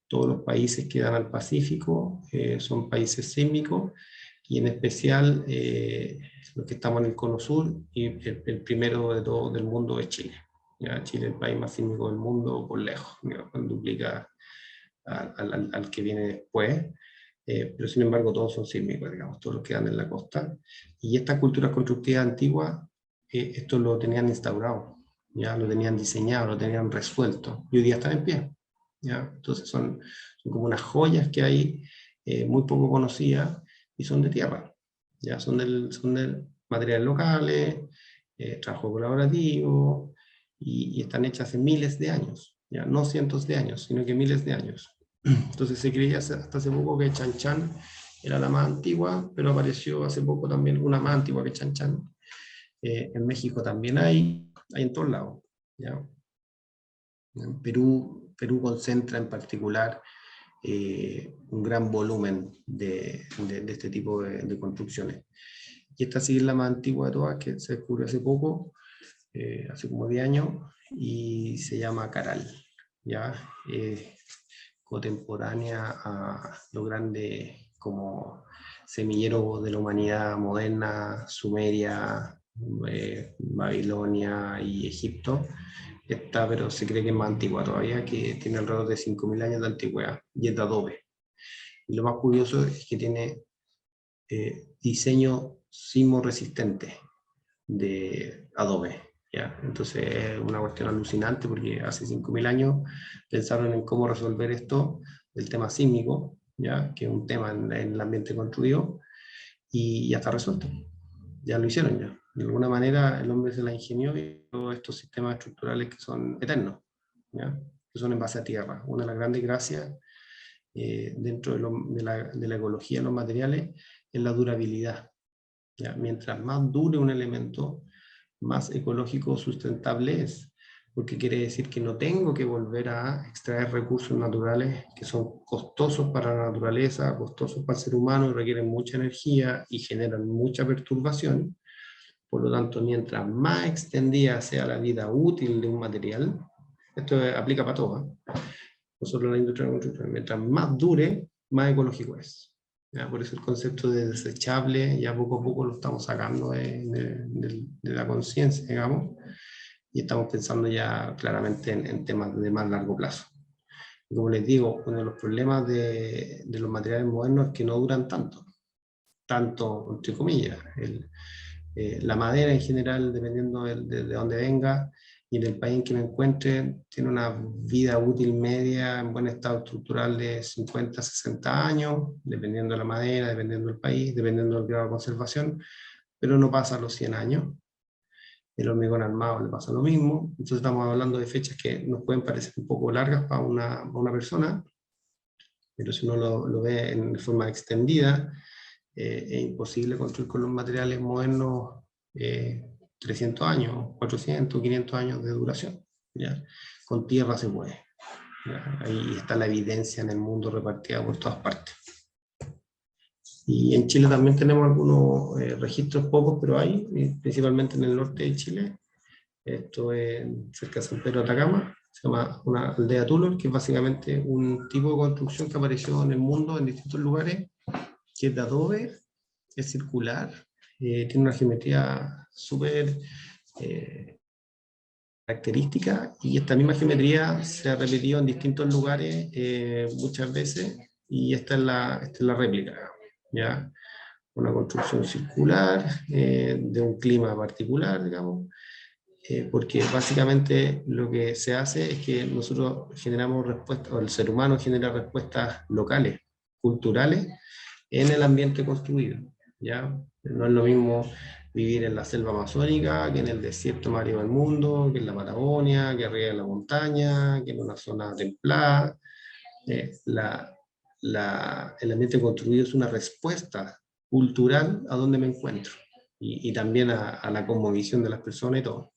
[SPEAKER 4] Todos los países que dan al Pacífico son países sísmicos, y en especial los que estamos en el cono sur, y el primero de todo del mundo es Chile. ¿Ya? Chile es el país más sísmico del mundo por lejos, cuando duplica al que viene después. Pero sin embargo todos son sísmicos, digamos, todos los que dan en la costa. Y estas culturas constructivas antiguas, esto lo tenían instaurado, ya lo tenían diseñado, lo tenían resuelto, y hoy día están en pie. ¿Ya? Entonces son como unas joyas que hay, muy poco conocidas, y son de tierra, ¿ya? Son del materiales locales, trabajo colaborativo, y están hechas hace miles de años, ¿ya? No cientos de años, sino que miles de años. Entonces se creía hasta hace poco que Chan Chan era la más antigua, pero apareció hace poco también una más antigua que Chan Chan. En México también hay en todos lados, ¿ya? En Perú concentra en particular un gran volumen de este tipo de construcciones. Y esta sí es la más antigua de todas, que se descubrió hace poco, hace como 10 años, y se llama Caral, ¿ya? Contemporánea a lo grande como semillero de la humanidad moderna, Sumeria, Babilonia y Egipto. Esta, pero se cree que es más antigua todavía, que tiene alrededor de 5.000 años de antigüedad, y es de adobe. Y lo más curioso es que tiene diseño sismo resistente de adobe, ¿ya? Entonces es una cuestión alucinante, porque hace 5.000 años pensaron en cómo resolver esto del tema sísmico, ¿ya? Que es un tema en el ambiente construido, y ya está resuelto. Ya lo hicieron ya. De alguna manera el hombre se la ingenió, y todos estos sistemas estructurales que son eternos, ¿ya? Que son en base a tierra. Una de las grandes gracias dentro de la ecología de los materiales es la durabilidad, ¿ya? Mientras más dure un elemento, más ecológico o sustentable es, porque quiere decir que no tengo que volver a extraer recursos naturales que son costosos para la naturaleza, costosos para el ser humano, y requieren mucha energía y generan mucha perturbación. Por lo tanto, mientras más extendida sea la vida útil de un material, esto aplica para todo, no solo en la industria de la construcción, mientras más dure, más ecológico es. ¿Ya? Por eso el concepto de desechable ya poco a poco lo estamos sacando de la conciencia, digamos, y estamos pensando ya claramente en temas de más largo plazo. Y como les digo, uno de los problemas de los materiales modernos es que no duran tanto entre comillas. La madera en general, dependiendo de dónde venga y del país en que me encuentre, tiene una vida útil media en buen estado estructural de 50 a 60 años, dependiendo de la madera, dependiendo del país, dependiendo del grado de conservación, pero no pasa los 100 años. El hormigón armado le pasa lo mismo. Entonces estamos hablando de fechas que nos pueden parecer un poco largas para una persona, pero si uno lo ve en forma extendida, es imposible construir con los materiales modernos 300 años, 400, 500 años de duración. ¿Ya? Con tierra se puede. ¿Ya? Ahí está la evidencia en el mundo repartida por todas partes. Y en Chile también tenemos algunos registros, pocos, pero hay, principalmente en el norte de Chile. Esto es cerca de San Pedro de Atacama, se llama una aldea Tulor, que es básicamente un tipo de construcción que apareció en el mundo en distintos lugares, que es de adobe, es circular, tiene una geometría súper característica, y esta misma geometría se ha repetido en distintos lugares muchas veces, y esta es la réplica, ¿ya? Una construcción circular, de un clima particular, digamos, porque básicamente lo que se hace es que nosotros generamos respuestas, o el ser humano genera respuestas locales, culturales, en el ambiente construido, ¿ya? No es lo mismo vivir en la selva amazónica, que en el desierto más arriba del mundo, que en la Patagonia, que arriba en la montaña, que en una zona templada. El ambiente construido es una respuesta cultural a donde me encuentro, y también a la cosmovisión de las personas y todo.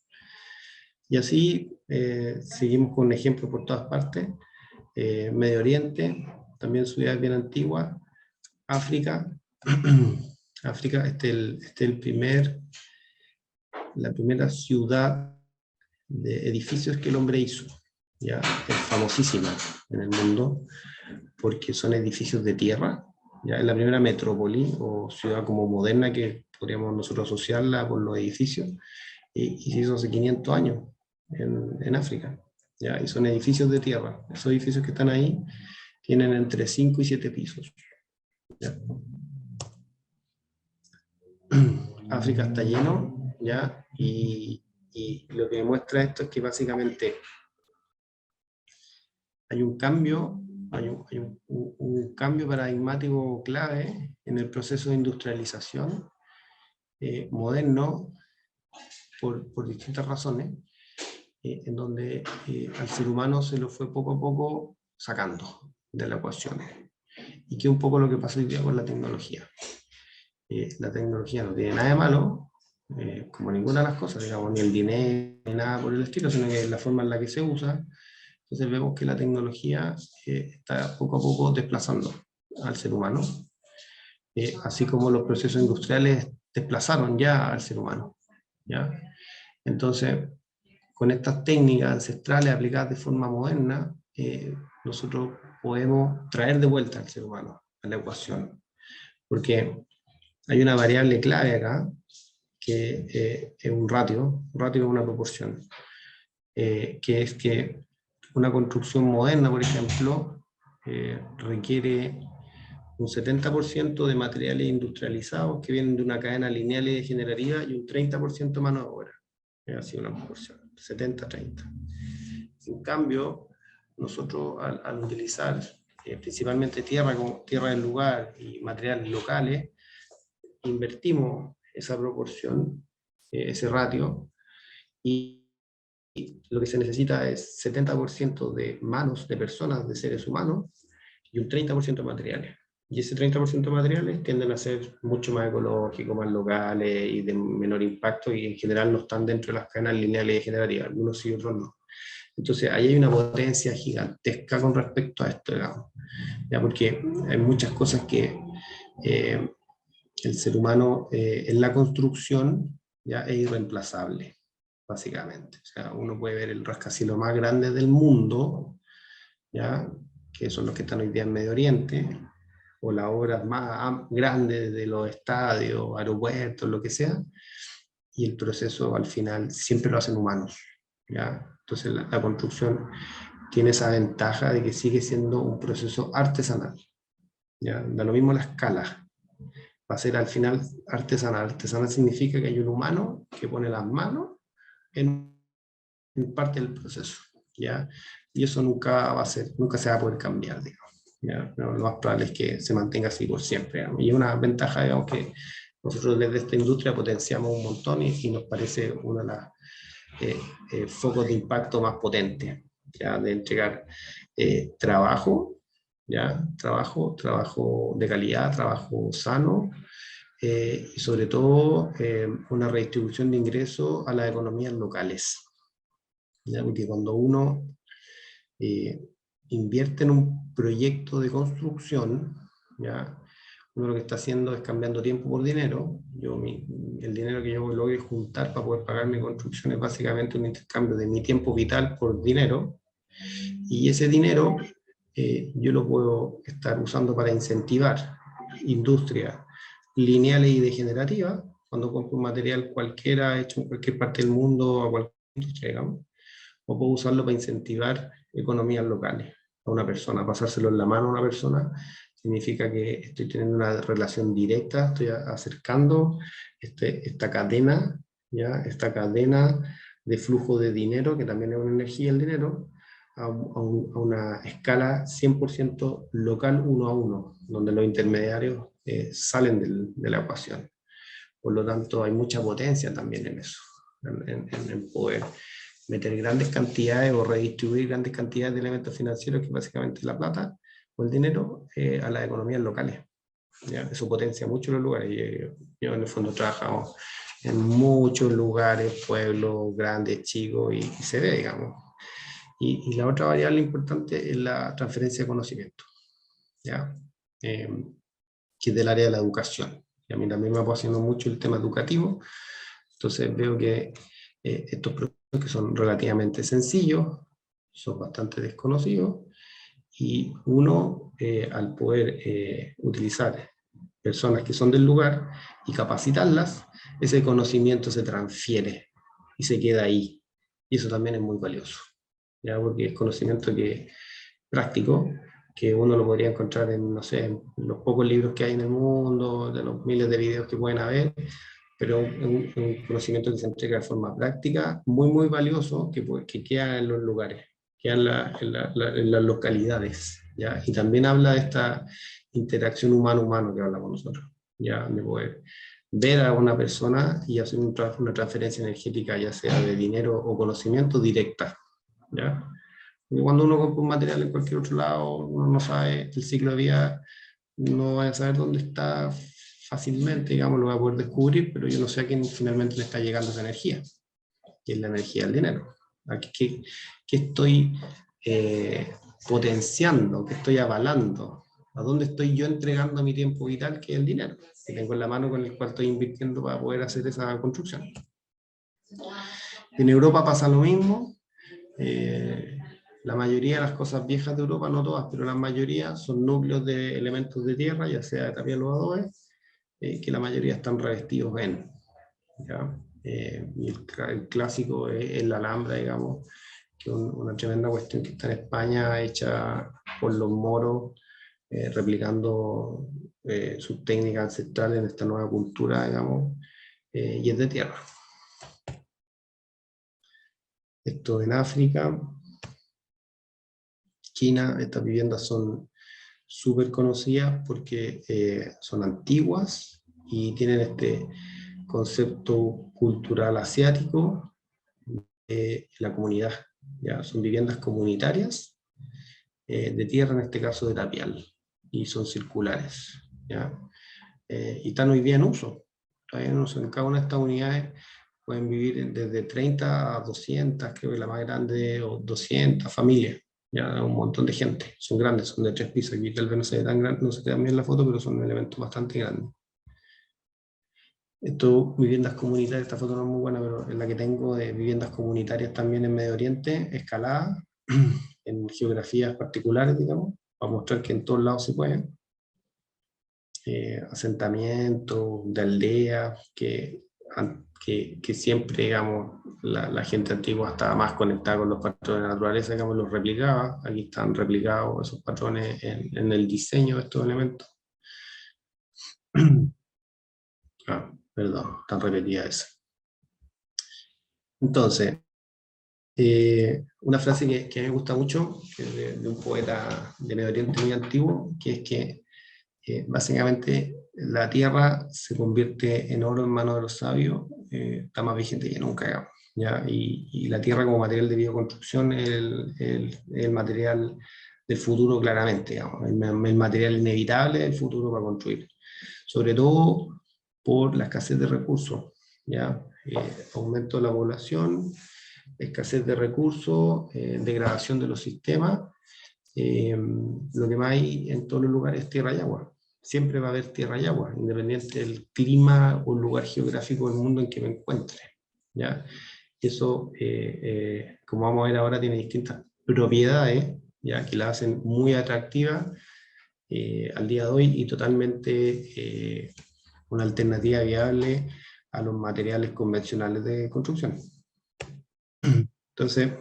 [SPEAKER 4] Y así seguimos con ejemplos por todas partes. Medio Oriente, también ciudades bien antiguas. África, África, la primera ciudad de edificios que el hombre hizo. ¿Ya? Es famosísima en el mundo porque son edificios de tierra. ¿Ya? Es la primera metrópoli o ciudad como moderna que podríamos nosotros asociarla con los edificios, y se hizo hace 500 años en África. ¿Ya? Y son edificios de tierra. Esos edificios que están ahí tienen entre 5 y 7 pisos. ¿Ya? África está lleno, ¿ya? Y lo que demuestra esto es que básicamente hay un cambio, un cambio paradigmático clave en el proceso de industrialización moderno por distintas razones, en donde al ser humano se lo fue poco a poco sacando de la ecuación. Y que es un poco lo que pasa hoy día con la tecnología. La tecnología no tiene nada de malo, como ninguna de las cosas, digamos, ni el dinero, ni nada por el estilo, sino que es la forma en la que se usa. Entonces vemos que la tecnología está poco a poco desplazando al ser humano, así como los procesos industriales desplazaron ya al ser humano, ¿ya? Entonces, con estas técnicas ancestrales aplicadas de forma moderna, nosotros podemos traer de vuelta al ser humano a la ecuación, porque hay una variable clave acá, que es un ratio es una proporción, que es que una construcción moderna, por ejemplo, requiere un 70% de materiales industrializados que vienen de una cadena lineal y degenerativa, y un 30% mano de obra. Es así una proporción, 70-30. En cambio, nosotros al utilizar principalmente tierra como tierra del lugar y materiales locales, invertimos esa proporción, ese ratio, y lo que se necesita es 70% de manos de personas, de seres humanos, y un 30% de materiales. Y ese 30% de materiales tienden a ser mucho más ecológicos, más locales y de menor impacto, y en general no están dentro de las cadenas lineales y degenerativas, algunos sí, otros no. Entonces ahí hay una potencia gigantesca con respecto a esto, digamos, ¿ya? Porque hay muchas cosas que el ser humano en la construcción ya es irreemplazable, básicamente. O sea, uno puede ver el rascacielos más grande del mundo, ¿ya? Que son los que están hoy día en Medio Oriente, o las obras más grandes de los estadios, aeropuertos, lo que sea, y el proceso al final siempre lo hacen humanos, ¿ya? Entonces la construcción tiene esa ventaja de que sigue siendo un proceso artesanal. ¿Ya? Da lo mismo la escala. Va a ser al final artesanal. Artesanal significa que hay un humano que pone las manos en parte del proceso. ¿Ya? Y eso nunca se va a poder cambiar, digamos. ¿Ya? Pero lo más probable es que se mantenga así por siempre, digamos. Y es una ventaja, digamos, que nosotros desde esta industria potenciamos un montón y nos parece uno de los focos de impacto más potentes, ¿ya? De entregar trabajo, ¿ya? Trabajo de calidad, trabajo sano, y sobre todo una redistribución de ingresos a las economías locales. ¿Ya? Porque cuando uno invierte en un proyecto de construcción, ¿ya? Uno lo que está haciendo es cambiando tiempo por dinero. El dinero que yo logre juntar para poder pagar mi construcción es básicamente un intercambio de mi tiempo vital por dinero, y ese dinero yo lo puedo estar usando para incentivar industrias lineales y degenerativas, cuando compro un material cualquiera hecho en cualquier parte del mundo, a cualquier industria, digamos, o puedo usarlo para incentivar economías locales a una persona. Pasárselo en la mano a una persona significa que estoy teniendo una relación directa, estoy acercando esta cadena, ¿ya? Esta cadena de flujo de dinero, que también es una energía el dinero, a una escala 100% local, uno a uno, donde los intermediarios salen de la ecuación. Por lo tanto, hay mucha potencia también en eso, en poder meter grandes cantidades o redistribuir grandes cantidades de elementos financieros, que básicamente es la plata o el dinero, a las economías locales. ¿Ya? Eso potencia mucho los lugares. Yo en el fondo he trabajado en muchos lugares, pueblos grandes, chicos, y se ve, digamos. Y la otra variable importante es la transferencia de conocimiento, ¿ya? Que es del área de la educación. Y a mí también me apasiona mucho el tema educativo, entonces veo que estos procesos, que son relativamente sencillos, son bastante desconocidos, y uno, al poder utilizar personas que son del lugar y capacitarlas, ese conocimiento se transfiere y se queda ahí, y eso también es muy valioso, ¿ya? Porque es conocimiento práctico, que uno lo podría encontrar en, no sé, en los pocos libros que hay en el mundo, de los miles de videos que pueden haber, pero un conocimiento que se entrega de forma práctica, muy, muy valioso, que queda en los lugares, queda en las localidades, ¿ya? Y también habla de esta interacción humano-humano que hablamos nosotros, ¿ya? De poder ver a una persona y hacer una transferencia energética, ya sea de dinero o conocimiento, directa, ¿ya? Porque cuando uno compra un material en cualquier otro lado, uno no sabe el ciclo de vida, no va a saber dónde está fácilmente, digamos, lo va a poder descubrir, pero yo no sé a quién finalmente le está llegando esa energía, que es la energía del dinero. ¿Qué estoy potenciando? ¿Qué estoy avalando? ¿A dónde estoy yo entregando mi tiempo vital, que es el dinero que tengo en la mano, con el cual estoy invirtiendo para poder hacer esa construcción? En Europa pasa lo mismo. La mayoría de las cosas viejas de Europa, no todas, pero la mayoría son núcleos de elementos de tierra, ya sea de tapial o adobes, que la mayoría están revestidos en, ¿ya? Y el clásico es la Alhambra, digamos, que es una tremenda cuestión que está en España, hecha por los moros, replicando sus técnicas ancestrales en esta nueva cultura, digamos, y es de tierra. Esto en África, China, estas viviendas son súper conocidas porque son antiguas y tienen este concepto cultural asiático de la comunidad, ¿ya? Son viviendas comunitarias de tierra, en este caso de tapial, y son circulares, ¿ya? Y están hoy día en uso. En cada una de estas unidades pueden vivir desde 30 a 200, creo que la más grande, o 200 familias. Ya, un montón de gente, son grandes, son de 3 pisos, aquí tal vez no se ve tan grande, no se ve tan bien la foto, pero son elementos bastante grandes. Esto, viviendas comunitarias, esta foto no es muy buena, pero es la que tengo de viviendas comunitarias también en Medio Oriente, escaladas, en geografías particulares, digamos, para mostrar que en todos lados se pueden. Asentamientos de aldeas que que siempre, digamos, la gente antigua estaba más conectada con los patrones de la naturaleza, digamos, los replicaba. Aquí están replicados esos patrones en el diseño de estos elementos. Ah, perdón, están repetidas esas. Entonces, una frase que a mí me gusta mucho, que es de un poeta de Medio Oriente muy antiguo, que es que básicamente la tierra se convierte en oro en manos de los sabios, está más vigente que nunca, ¿ya? Y la tierra como material de bioconstrucción es el material del futuro claramente, digamos, el material inevitable del futuro para construir, sobre todo por la escasez de recursos, ¿ya? Aumento de la población, escasez de recursos, degradación de los sistemas. Lo que más hay en todos los lugares es tierra y agua. Siempre va a haber tierra y agua, independiente del clima o el lugar geográfico del mundo en que me encuentre, ¿ya? Eso, como vamos a ver ahora, tiene distintas propiedades, ¿ya? Que la hacen muy atractiva al día de hoy y totalmente una alternativa viable a los materiales convencionales de construcción. Entonces,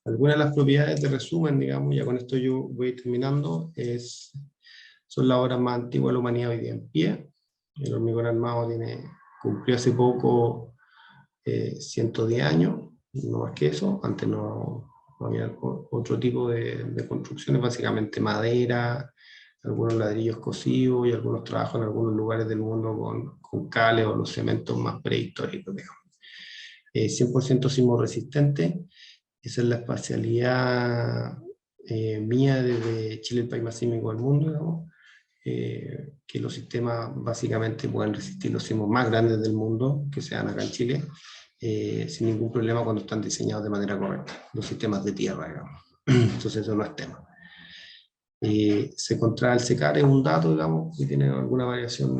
[SPEAKER 4] algunas de las propiedades de resumen, digamos, ya con esto yo voy terminando, son las obras más antiguas de la humanidad hoy día en pie. El hormigón armado cumplió hace poco 110 años, no más que eso. Antes no había otro tipo de construcciones, básicamente madera, algunos ladrillos cocidos y algunos trabajos en algunos lugares del mundo con cales o los cementos más prehistóricos, digamos. 100% sismo resistente. Esa es la especialidad mía desde Chile, el país más sísmico del mundo, digamos, que los sistemas básicamente pueden resistir los sismos más grandes del mundo, que sean acá en Chile, sin ningún problema cuando están diseñados de manera correcta, los sistemas de tierra, digamos. Entonces eso no es tema. Se contrae el secar, es un dato, digamos, que tiene alguna variación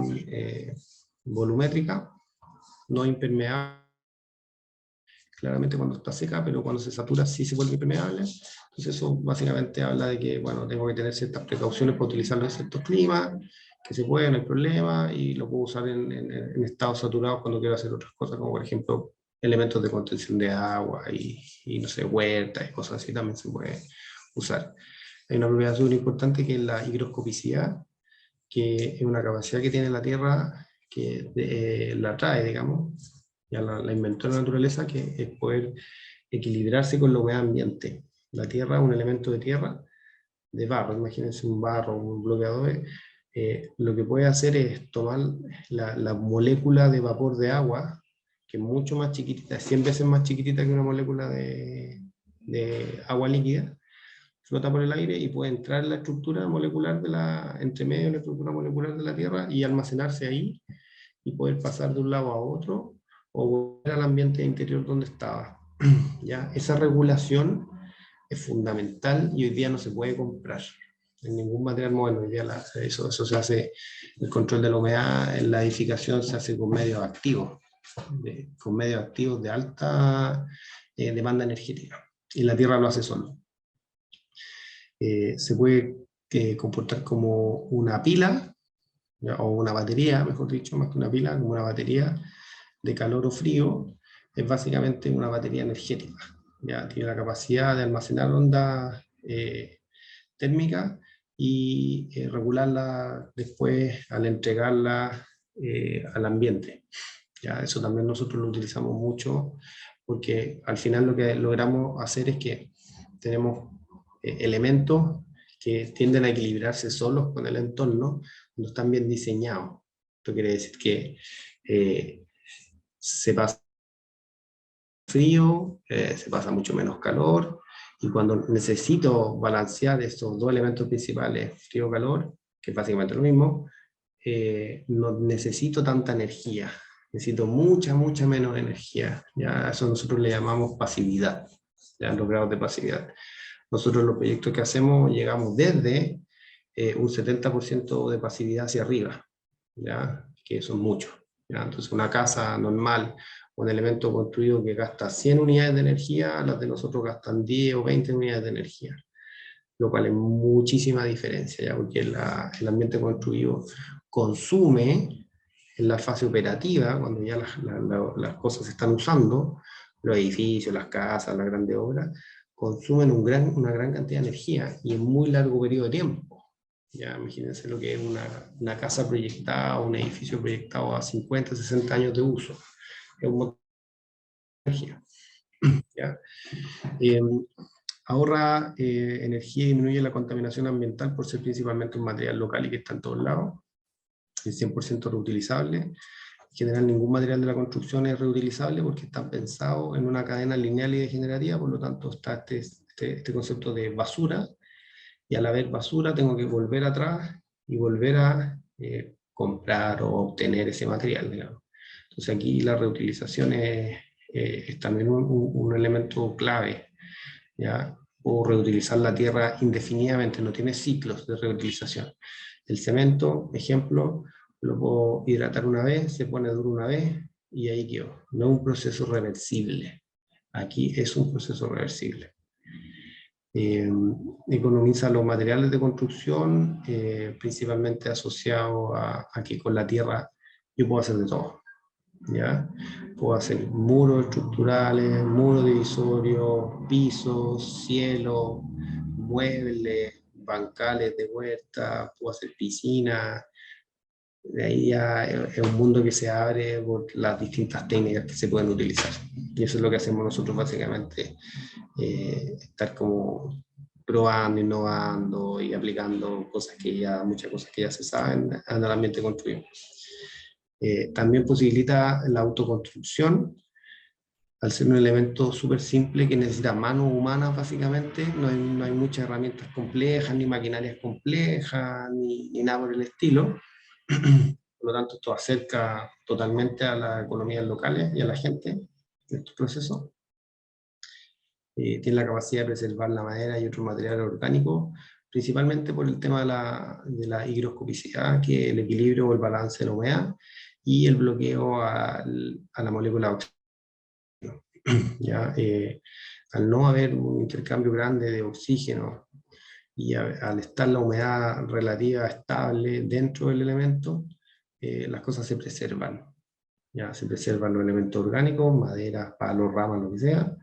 [SPEAKER 4] volumétrica, no impermeable, claramente cuando está seca, pero cuando se satura sí se vuelve impermeable. Entonces eso básicamente habla de que, bueno, tengo que tener ciertas precauciones para utilizarlo en ciertos climas, que se puede, no hay problema, y lo puedo usar en estados saturados cuando quiero hacer otras cosas, como por ejemplo elementos de contención de agua y no sé, huertas y cosas así también se puede usar. Hay una propiedad súper importante que es la higroscopicidad, que es una capacidad que tiene la Tierra que la atrae, digamos, ya la inventó la naturaleza, que es poder equilibrarse con la humedad ambiente. La tierra, un elemento de tierra, de barro, imagínense un barro, un bloque de adobe, lo que puede hacer es tomar la molécula de vapor de agua, que es mucho más chiquitita, 100 veces más chiquitita que una molécula de agua líquida, flota por el aire y puede entrar en la estructura molecular entre medio de la estructura molecular de la Tierra y almacenarse ahí y poder pasar de un lado a otro o volver al ambiente interior donde estaba. ¿Ya? Esa regulación es fundamental y hoy día no se puede comprar en ningún material moderno. Hoy día eso se hace, el control de la humedad en la edificación se hace con medios activos, de alta demanda energética, y la Tierra lo hace solo. Se puede comportar como una pila, ¿ya? O una batería, mejor dicho, más que una pila, como una batería de calor o frío. Es básicamente una batería energética, ¿ya? Tiene la capacidad de almacenar ondas térmicas y regularla después al entregarla al ambiente, ¿ya? Eso también nosotros lo utilizamos mucho porque al final lo que logramos hacer es que tenemos elementos que tienden a equilibrarse solos con el entorno cuando están bien diseñados. Esto quiere decir que se pasa frío, se pasa mucho menos calor, y cuando necesito balancear estos dos elementos principales, frío-calor, que es básicamente lo mismo, no necesito tanta energía, necesito mucha menos energía. Ya eso nosotros le llamamos pasividad, ya los grados de pasividad. Nosotros los proyectos que hacemos llegamos desde un 70% de pasividad hacia arriba, ¿ya? Que son muchos. ¿Ya? Entonces una casa normal, un elemento construido que gasta 100 unidades de energía, las de nosotros gastan 10 o 20 unidades de energía, lo cual es muchísima diferencia, ¿ya? Porque el ambiente construido consume en la fase operativa, cuando ya las cosas se están usando, los edificios, las casas, las grandes obras, consumen una gran cantidad de energía y en muy largo periodo de tiempo. Ya imagínense lo que es una casa proyectada, un edificio proyectado a 50, 60 años de uso. Es un montón de energía. ¿Ya? Ahorra energía y disminuye la contaminación ambiental por ser principalmente un material local y que está en todos lados. Es 100% reutilizable. En general, ningún material de la construcción es reutilizable porque está pensado en una cadena lineal y degenerativa, por lo tanto está este concepto de basura, y al haber basura tengo que volver atrás y volver a comprar o obtener ese material, digamos. Entonces aquí la reutilización es también un elemento clave, ¿ya? O reutilizar la tierra indefinidamente, no tiene ciclos de reutilización. El cemento, ejemplo, lo puedo hidratar una vez, se pone duro una vez y ahí quedó. No es un proceso reversible. Aquí es un proceso reversible. Economiza los materiales de construcción, principalmente asociado a que con la tierra yo puedo hacer de todo. ¿Ya? Puedo hacer muros estructurales, muros divisorios, pisos, cielo, muebles, bancales de huerta, puedo hacer piscinas. De ahí ya es un mundo que se abre por las distintas técnicas que se pueden utilizar. Y eso es lo que hacemos nosotros básicamente, estar como probando, innovando y aplicando muchas cosas que ya se saben en el ambiente construido. También posibilita la autoconstrucción, al ser un elemento súper simple que necesita manos humanas básicamente, no hay muchas herramientas complejas, ni maquinarias complejas, ni nada por el estilo. Por lo tanto, esto acerca totalmente a las economías locales y a la gente en estos procesos. Tiene la capacidad de preservar la madera y otros materiales orgánicos, principalmente por el tema de la higroscopicidad, que es el equilibrio o el balance de la humedad, y el bloqueo a la molécula oxígeno. ¿Ya? Al no haber un intercambio grande de oxígeno y al estar la humedad relativa estable dentro del elemento, las cosas se preservan. Ya se preservan los elementos orgánicos, madera, palos, ramas, lo que sea,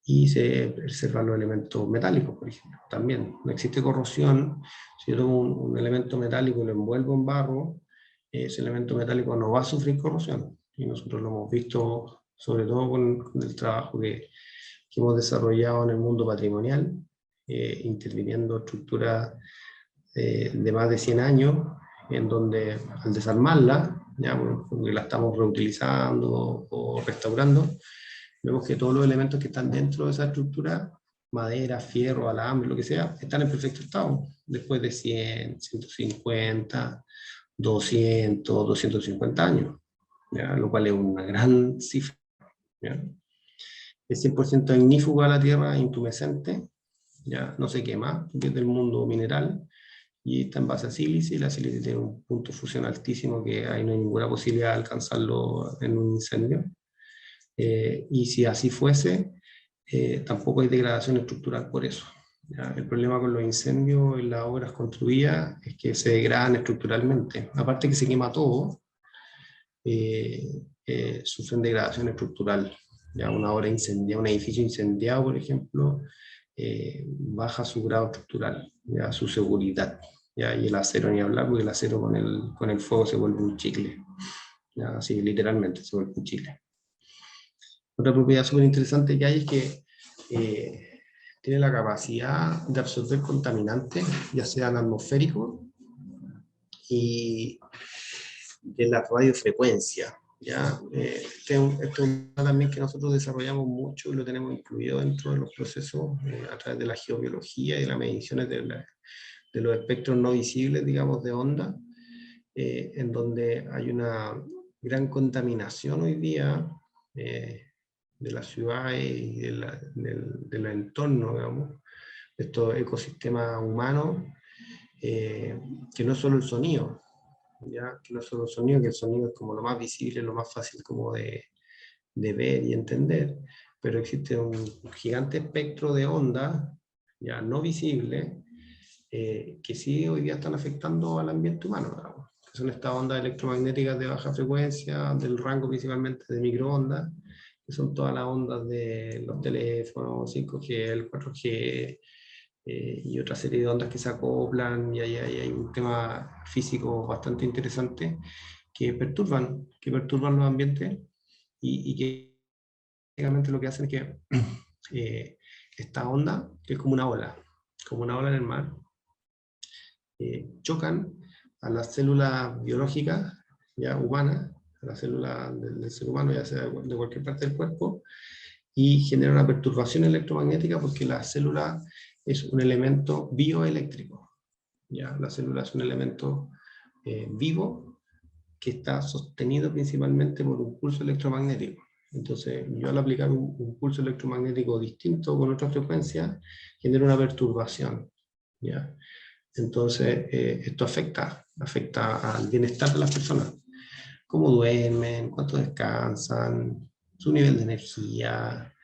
[SPEAKER 4] y se preservan los elementos metálicos, por ejemplo. También no existe corrosión. Si yo tomo un elemento metálico y lo envuelvo en barro, ese elemento metálico no va a sufrir corrosión. Y nosotros lo hemos visto, sobre todo con el trabajo que hemos desarrollado en el mundo patrimonial, interviniendo estructuras de más de 100 años, en donde al desarmarla, ya, porque la estamos reutilizando o restaurando, vemos que todos los elementos que están dentro de esa estructura, madera, fierro, alambre, lo que sea, están en perfecto estado, después de 100, 150, 200, 250 años, ¿ya? Lo cual es una gran cifra. ¿Ya? Es 100% ignífugo a la tierra, intumescente, ¿ya? No se quema, porque es del mundo mineral, y está en base a sílice, y la sílice tiene un punto de fusión altísimo que ahí no hay ninguna posibilidad de alcanzarlo en un incendio. Y si así fuese, tampoco hay degradación estructural por eso. ¿Ya? El problema con los incendios en las obras construidas es que se degradan estructuralmente. Aparte que se quema todo, sufren degradación estructural. ¿Ya? Una obra incendiada, un edificio incendiado, por ejemplo, baja su grado estructural, ¿ya? Su seguridad. ¿Ya? Y el acero ni hablar, porque el acero con el fuego se vuelve un chicle. ¿Ya? Así literalmente se vuelve un chicle. Otra propiedad súper interesante que hay es que tiene la capacidad de absorber contaminantes, ya sean atmosféricos y de la radiofrecuencia. ¿Ya? Este es un tema también que nosotros desarrollamos mucho y lo tenemos incluido dentro de los procesos a través de la geobiología y de las mediciones de los espectros no visibles, digamos, de onda, en donde hay una gran contaminación hoy día de la ciudad y del entorno, digamos, de estos ecosistemas humanos, que no es solo el sonido, ¿ya? Que no es solo el sonido, que el sonido es como lo más visible, lo más fácil como de ver y entender, pero existe un gigante espectro de ondas, ya no visible, que sí hoy día están afectando al ambiente humano, digamos. que son estas ondas electromagnéticas de baja frecuencia, del rango principalmente de microondas, que son todas las ondas de los teléfonos, 5G, el 4G, y otra serie de ondas que se acoplan, y ahí hay un tema físico bastante interesante que perturban los ambientes, y que básicamente lo que hacen es que esta onda, que es como una ola en el mar, chocan a las células biológicas ya humanas, a las células del ser humano, ya sea de cualquier parte del cuerpo, y genera una perturbación electromagnética porque la célula es un elemento bioeléctrico. ¿Ya? La célula es un elemento vivo que está sostenido principalmente por un pulso electromagnético. Entonces, yo al aplicar un pulso electromagnético distinto con otra frecuencia, genera una perturbación. ¿Ya? Entonces, esto afecta al bienestar de las personas. Cómo duermen, cuánto descansan, su nivel de energía,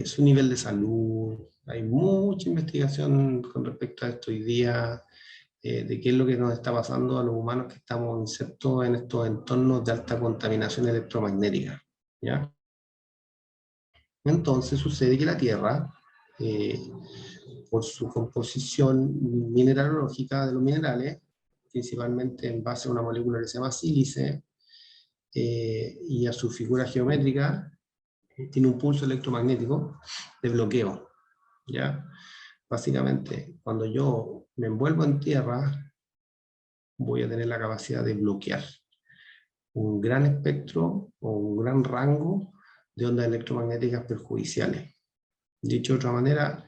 [SPEAKER 4] su nivel de salud. Hay mucha investigación con respecto a esto hoy día, de qué es lo que nos está pasando a los humanos que estamos insertos en estos entornos de alta contaminación electromagnética. ¿Ya? Entonces sucede que la Tierra, por su composición mineralógica de los minerales, principalmente en base a una molécula que se llama sílice, y a su figura geométrica, tiene un pulso electromagnético de bloqueo. ¿Ya? Básicamente, cuando yo me envuelvo en tierra, voy a tener la capacidad de bloquear un gran espectro o un gran rango de ondas electromagnéticas perjudiciales. Dicho de otra manera,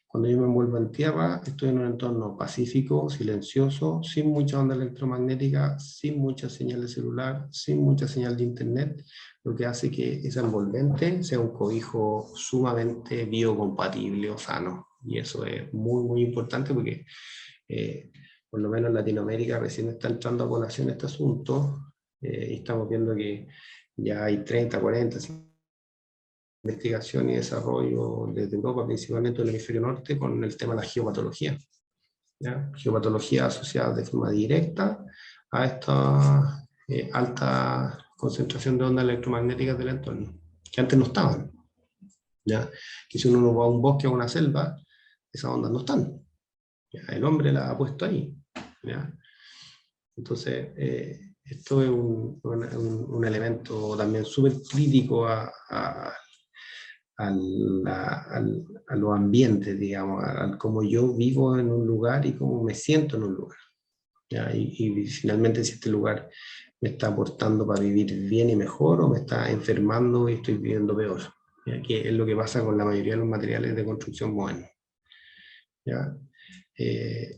[SPEAKER 4] cuando yo me envuelvo en tierra, estoy en un entorno pacífico, silencioso, sin mucha onda electromagnética, sin mucha señal de celular, sin mucha señal de internet, lo que hace que ese envolvente sea un cobijo sumamente biocompatible o sano. Y eso es muy, muy importante porque, por lo menos en Latinoamérica, recién está entrando a población este asunto, y estamos viendo que ya hay 30, 40, investigación y desarrollo desde Europa, principalmente del hemisferio norte, con el tema de la geopatología. ¿Ya? Geopatología asociada de forma directa a esta alta concentración de ondas electromagnéticas del entorno, que antes no estaban. ¿Ya? Que si uno va a un bosque o a una selva, esas ondas no están. ¿Ya? El hombre las ha puesto ahí. ¿Ya? Entonces, esto es un elemento también súper crítico a los ambientes, digamos, a cómo yo vivo en un lugar y cómo me siento en un lugar. ¿Ya? Y finalmente si este lugar me está aportando para vivir bien y mejor, o me está enfermando y estoy viviendo peor. ¿Ya? Que es lo que pasa con la mayoría de los materiales de construcción modernos. ¿Ya?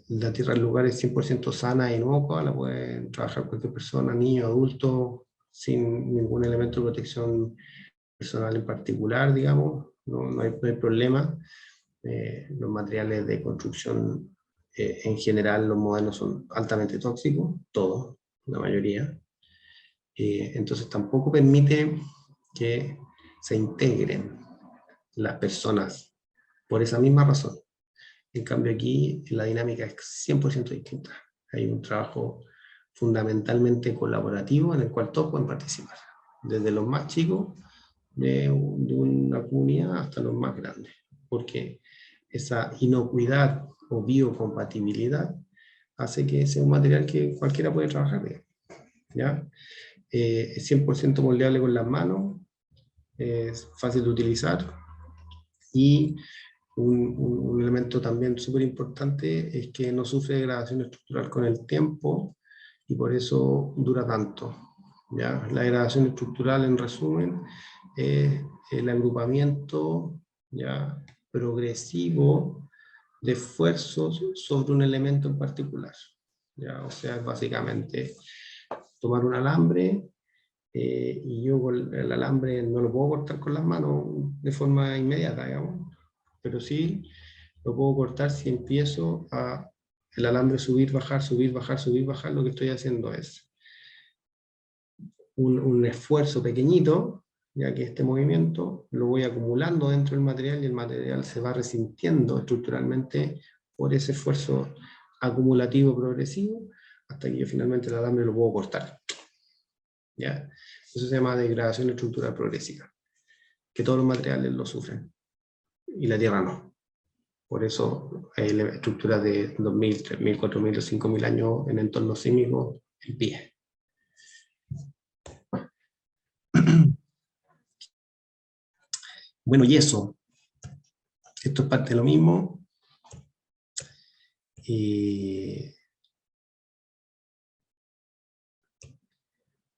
[SPEAKER 4] La tierra del lugar es 100% sana e inocua, la puede trabajar cualquier persona, niño, adulto, sin ningún elemento de protección personal en particular, digamos, no hay problema. Los materiales de construcción en general, los modernos son altamente tóxicos, todos, la mayoría. Entonces tampoco permite que se integren las personas por esa misma razón. En cambio aquí la dinámica es 100% distinta. Hay un trabajo fundamentalmente colaborativo en el cual todos pueden participar, desde los más chicos de una comunidad hasta los más grandes, porque esa inocuidad o biocompatibilidad hace que sea un material que cualquiera puede trabajar bien. ¿Ya? Es 100% moldeable con las manos, es fácil de utilizar, y un elemento también súper importante es que no sufre degradación estructural con el tiempo, y por eso dura tanto. ¿Ya? La degradación estructural, en resumen, es el agrupamiento, ¿ya?, progresivo de esfuerzos sobre un elemento en particular. ¿Ya? O sea, básicamente tomar un alambre, y yo con el alambre no lo puedo cortar con las manos de forma inmediata, digamos, pero sí lo puedo cortar si empiezo a el alambre subir, bajar, subir, bajar, subir, bajar. Lo que estoy haciendo es un esfuerzo pequeñito, ya que este movimiento lo voy acumulando dentro del material, y el material se va resintiendo estructuralmente por ese esfuerzo acumulativo progresivo, hasta que yo finalmente el alambre lo puedo cortar. ¿Ya? Eso se llama degradación estructural progresiva, que todos los materiales lo sufren, y la Tierra no. Por eso hay estructuras de 2000, 3000, 4000 o 5000 años en entornos sísmicos en pie. Bueno, y eso. Esto es parte de lo mismo.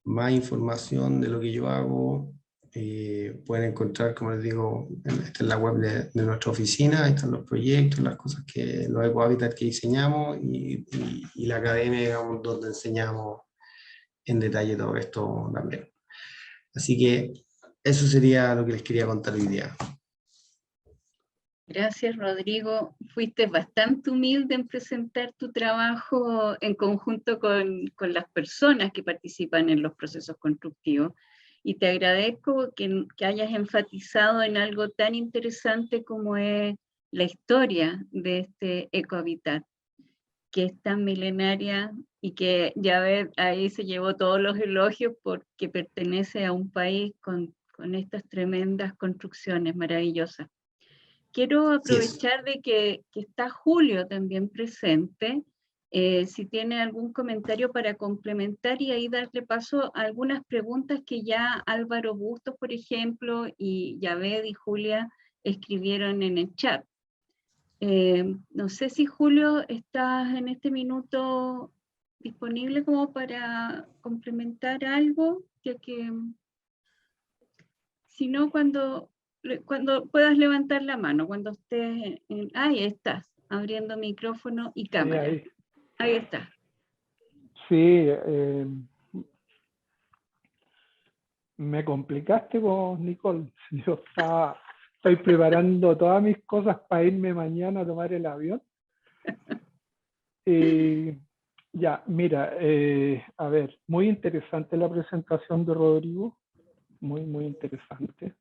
[SPEAKER 4] Más información de lo que yo hago pueden encontrar, como les digo, esta es la web de nuestra oficina. Ahí están los proyectos, las cosas los ecohábitats que diseñamos y la academia, digamos, donde enseñamos en detalle todo esto también. Así que eso sería lo que les quería contar hoy día.
[SPEAKER 3] Gracias, Rodrigo. Fuiste bastante humilde en presentar tu trabajo en conjunto con las personas que participan en los procesos constructivos. Y te agradezco que hayas enfatizado en algo tan interesante como es la historia de este ecohabitat, que es tan milenaria y que ya ves, ahí se llevó todos los elogios porque pertenece a un país con estas tremendas construcciones maravillosas. Quiero aprovechar de que está Julio también presente, si tiene algún comentario para complementar y ahí darle paso a algunas preguntas que ya Álvaro Bustos, por ejemplo, y Yaved y Julia escribieron en el chat. No sé si Julio estás en este minuto disponible como para complementar algo, ya que si no, cuando puedas levantar la mano, cuando estés ahí estás, abriendo micrófono y cámara.
[SPEAKER 5] Sí,
[SPEAKER 3] ahí está.
[SPEAKER 5] Sí, me complicaste vos, Nicole. Yo estoy preparando todas mis cosas para irme mañana a tomar el avión. Ya, mira, a ver, muy interesante la presentación de Rodrigo, muy, muy interesante,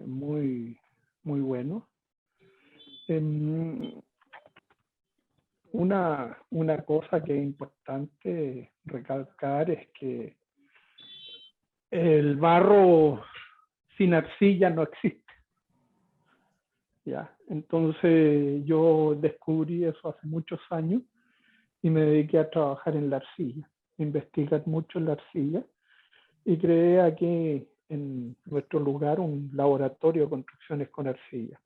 [SPEAKER 5] muy, muy bueno. Una cosa que es importante recalcar es que el barro sin arcilla no existe. ¿Ya? Entonces yo descubrí eso hace muchos años y me dediqué a trabajar en la arcilla, investigar mucho en la arcilla y creé aquí en nuestro lugar un laboratorio de construcciones con arcilla.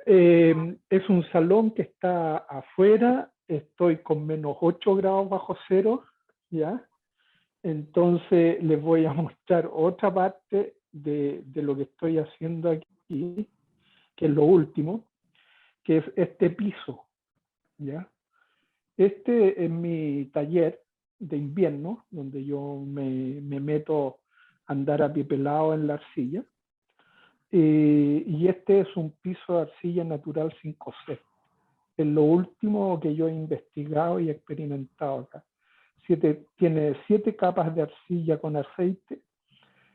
[SPEAKER 5] Es un salón que está afuera, estoy con menos 8 grados bajo cero, ¿ya? Entonces les voy a mostrar otra parte de lo que estoy haciendo aquí, que es lo último, que es este piso, ¿ya? Este es mi taller de invierno, donde yo me meto a andar a pie pelado en la arcilla. Y este es un piso de arcilla natural 5C. Es lo último que yo he investigado y experimentado acá. Tiene 7 capas de arcilla con aceite,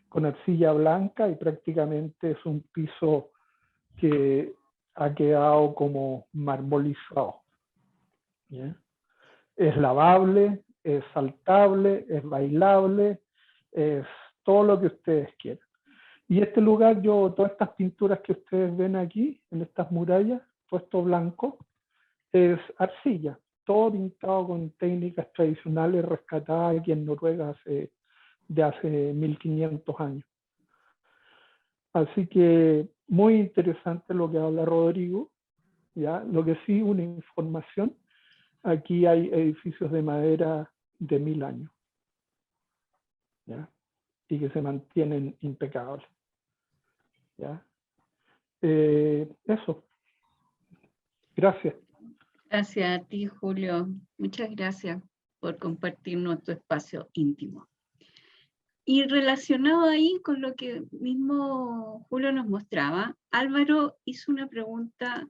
[SPEAKER 5] con arcilla blanca, y prácticamente es un piso que ha quedado como marmolizado. ¿Ya? Es lavable, es saltable, es bailable, es todo lo que ustedes quieran. Y este lugar, todas estas pinturas que ustedes ven aquí, en estas murallas, todo esto blanco, es arcilla, todo pintado con técnicas tradicionales rescatadas aquí en Noruega de hace 1500 años. Así que muy interesante lo que habla Rodrigo, ¿ya? Lo que sí, una información, aquí hay edificios de madera de 1000 años, ¿ya? Y que se mantienen impecables. ¿Ya? Eso. Gracias.
[SPEAKER 3] Gracias a ti, Julio. Muchas gracias por compartirnos tu espacio íntimo. Y relacionado ahí con lo que mismo Julio nos mostraba, Álvaro hizo una pregunta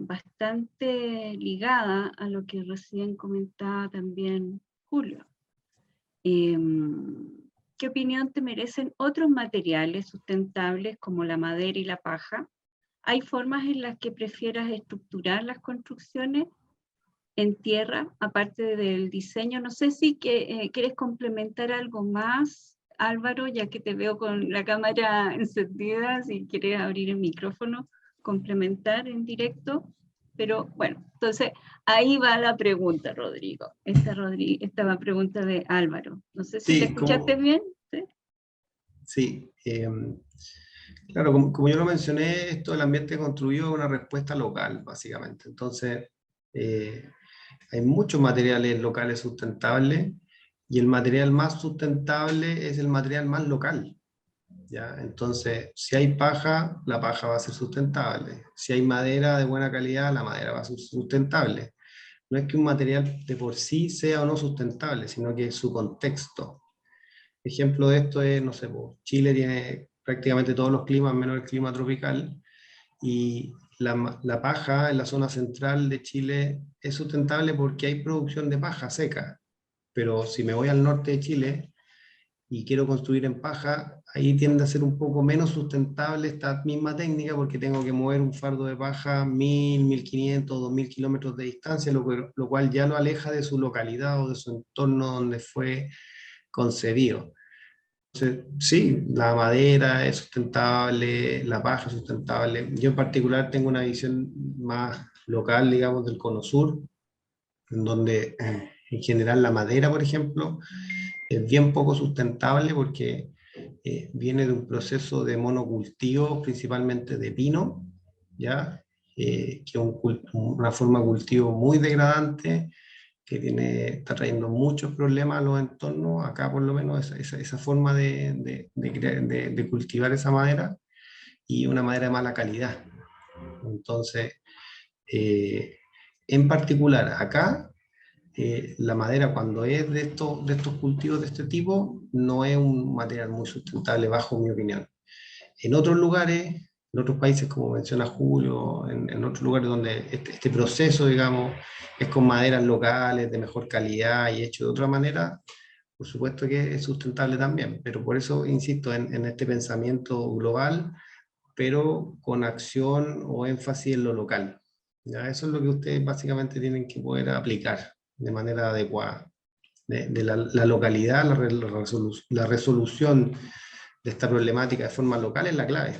[SPEAKER 3] bastante ligada a lo que recién comentaba también Julio. ¿Qué opinión te merecen otros materiales sustentables como la madera y la paja? ¿Hay formas en las que prefieras estructurar las construcciones? en tierra, aparte del diseño. No sé si quieres complementar algo más, Álvaro, ya que te veo con la cámara encendida, si quieres abrir el micrófono, complementar en directo. Pero bueno, entonces ahí va la pregunta, Rodrigo. Esta va la pregunta de Álvaro. No sé si
[SPEAKER 4] Sí,
[SPEAKER 3] te escuchaste bien.
[SPEAKER 4] Sí, claro, como yo lo mencioné, esto del ambiente construido es una respuesta local, básicamente. Entonces, hay muchos materiales locales sustentables y el material más sustentable es el material más local, ¿ya? Entonces, si hay paja, la paja va a ser sustentable. Si hay madera de buena calidad, la madera va a ser sustentable. No es que un material de por sí sea o no sustentable, sino que su contexto. Ejemplo de esto es, no sé, Chile tiene prácticamente todos los climas, menos el clima tropical, y la paja en la zona central de Chile es sustentable porque hay producción de paja seca. Pero si me voy al norte de Chile y quiero construir en paja, ahí tiende a ser un poco menos sustentable esta misma técnica porque tengo que mover un fardo de paja 1000, 1500, 2000 kilómetros de distancia, lo cual ya lo aleja de su localidad o de su entorno donde fue concebido. Entonces, sí, la madera es sustentable, la paja es sustentable. Yo en particular tengo una visión más local, digamos, del Cono Sur, en donde en general la madera, por ejemplo, es bien poco sustentable porque viene de un proceso de monocultivo, principalmente de pino, ¿ya? Que es una forma de cultivo muy degradante, que está trayendo muchos problemas a los entornos, acá por lo menos esa forma de cultivar esa madera, y una madera de mala calidad. Entonces, en particular acá, la madera cuando es de estos cultivos de este tipo, no es un material muy sustentable bajo mi opinión. En otros lugares, en otros países, como menciona Julio, en otros lugares donde este proceso, digamos, es con maderas locales de mejor calidad y hecho de otra manera, por supuesto que es sustentable también, pero por eso insisto en este pensamiento global, pero con acción o énfasis en lo local. ¿Ya? Eso es lo que ustedes básicamente tienen que poder aplicar de manera adecuada. De la localidad, la resolución de esta problemática de forma local es la clave.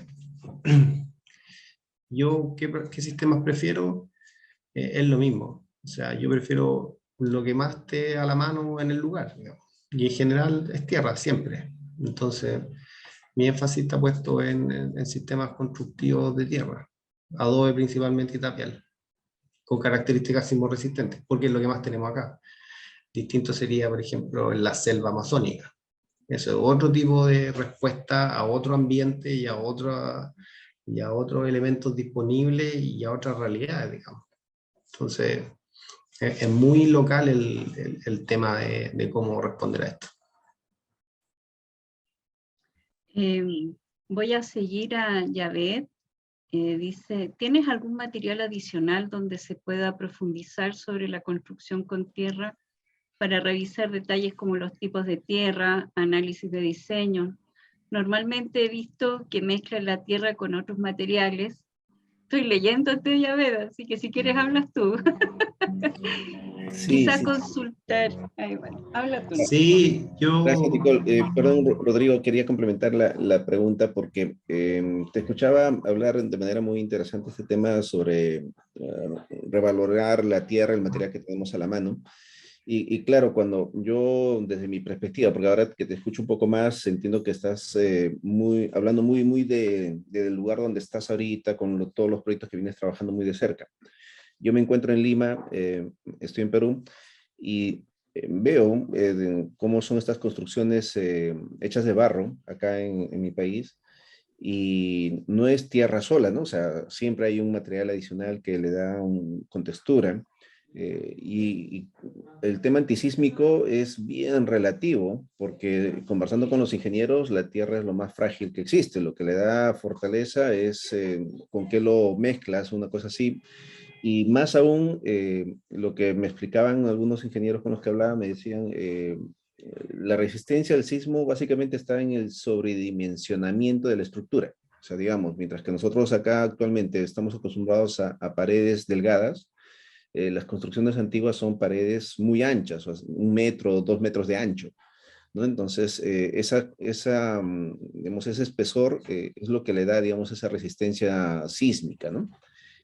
[SPEAKER 4] Yo, ¿qué sistemas prefiero? Es lo mismo. O sea, yo prefiero lo que más esté a la mano en el lugar, digamos. Y en general es tierra, siempre. Entonces, mi énfasis está puesto en sistemas constructivos de tierra, adobe principalmente y tapial, con características sismorresistentes, porque es lo que más tenemos acá. Distinto sería, por ejemplo, en la selva amazónica. Eso es otro tipo de respuesta a otro ambiente y a otros elementos disponibles y a otras realidades, digamos. Entonces, es muy local el tema de cómo responder a esto.
[SPEAKER 3] Voy a seguir a Yaved. Dice, ¿tienes algún material adicional donde se pueda profundizar sobre la construcción con tierra para revisar detalles como los tipos de tierra, análisis de diseño? Normalmente he visto que mezclan la tierra con otros materiales. Estoy leyéndote, Yaved, así que si quieres hablas tú.
[SPEAKER 2] Sí,
[SPEAKER 3] Quizá
[SPEAKER 2] sí.
[SPEAKER 3] consultar. Ay, bueno, habla tú.
[SPEAKER 4] Sí,
[SPEAKER 2] Gracias, Nicole. Perdón, Rodrigo, quería complementar la pregunta porque te escuchaba hablar de manera muy interesante este tema sobre revalorar la tierra, el material que tenemos a la mano. Y claro, cuando yo, desde mi perspectiva, porque ahora que te escucho un poco más, entiendo que estás hablando muy del lugar donde estás ahorita, con todos los proyectos que vienes trabajando muy de cerca. Yo me encuentro en Lima, estoy en Perú, y veo cómo son estas construcciones hechas de barro acá en mi país, y no es tierra sola, ¿no? O sea, siempre hay un material adicional que le da con textura. Y el tema antisísmico es bien relativo, porque conversando con los ingenieros, la tierra es lo más frágil que existe. Lo que le da fortaleza es con qué lo mezclas, una cosa así. Y más aún, lo que me explicaban algunos ingenieros con los que hablaba, me decían, la resistencia al sismo básicamente está en el sobredimensionamiento de la estructura. O sea, digamos, mientras que nosotros acá actualmente estamos acostumbrados a paredes delgadas, las construcciones antiguas son paredes muy anchas, o sea, 1 metro, 2 metros de ancho, ¿no? Entonces, digamos, ese espesor es lo que le da, digamos, esa resistencia sísmica, ¿no?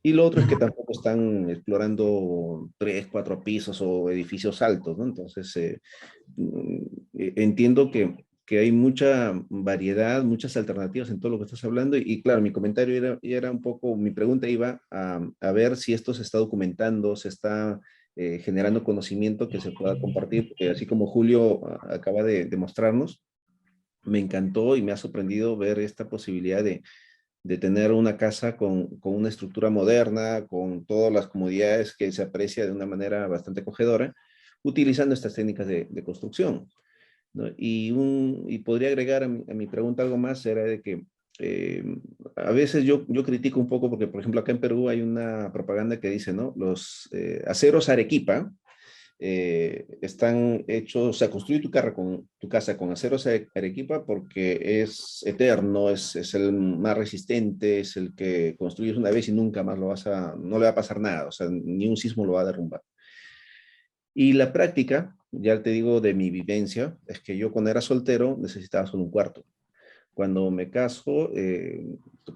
[SPEAKER 2] Y lo otro es que tampoco están explorando 3, 4 pisos o edificios altos, ¿no? Entonces, entiendo que hay mucha variedad, muchas alternativas en todo lo que estás hablando. Y claro, mi comentario era un poco, mi pregunta iba a ver si esto se está documentando, se está generando conocimiento que se pueda compartir, porque así como Julio acaba de mostrarnos, me encantó y me ha sorprendido ver esta posibilidad de tener una casa con una estructura moderna, con todas las comodidades que se aprecia de una manera bastante acogedora, utilizando estas técnicas de construcción, ¿no? Y podría agregar a mi pregunta algo más, era de que a veces yo critico un poco porque, por ejemplo, acá en Perú hay una propaganda que dice, ¿no? Los aceros Arequipa están hechos, o sea, construye tu casa con aceros Arequipa porque es eterno, es el más resistente, es el que construyes una vez y nunca más no le va a pasar nada, o sea, ni un sismo lo va a derrumbar. Y la práctica, ya te digo de mi vivencia, es que yo cuando era soltero necesitaba solo un cuarto. Cuando me caso,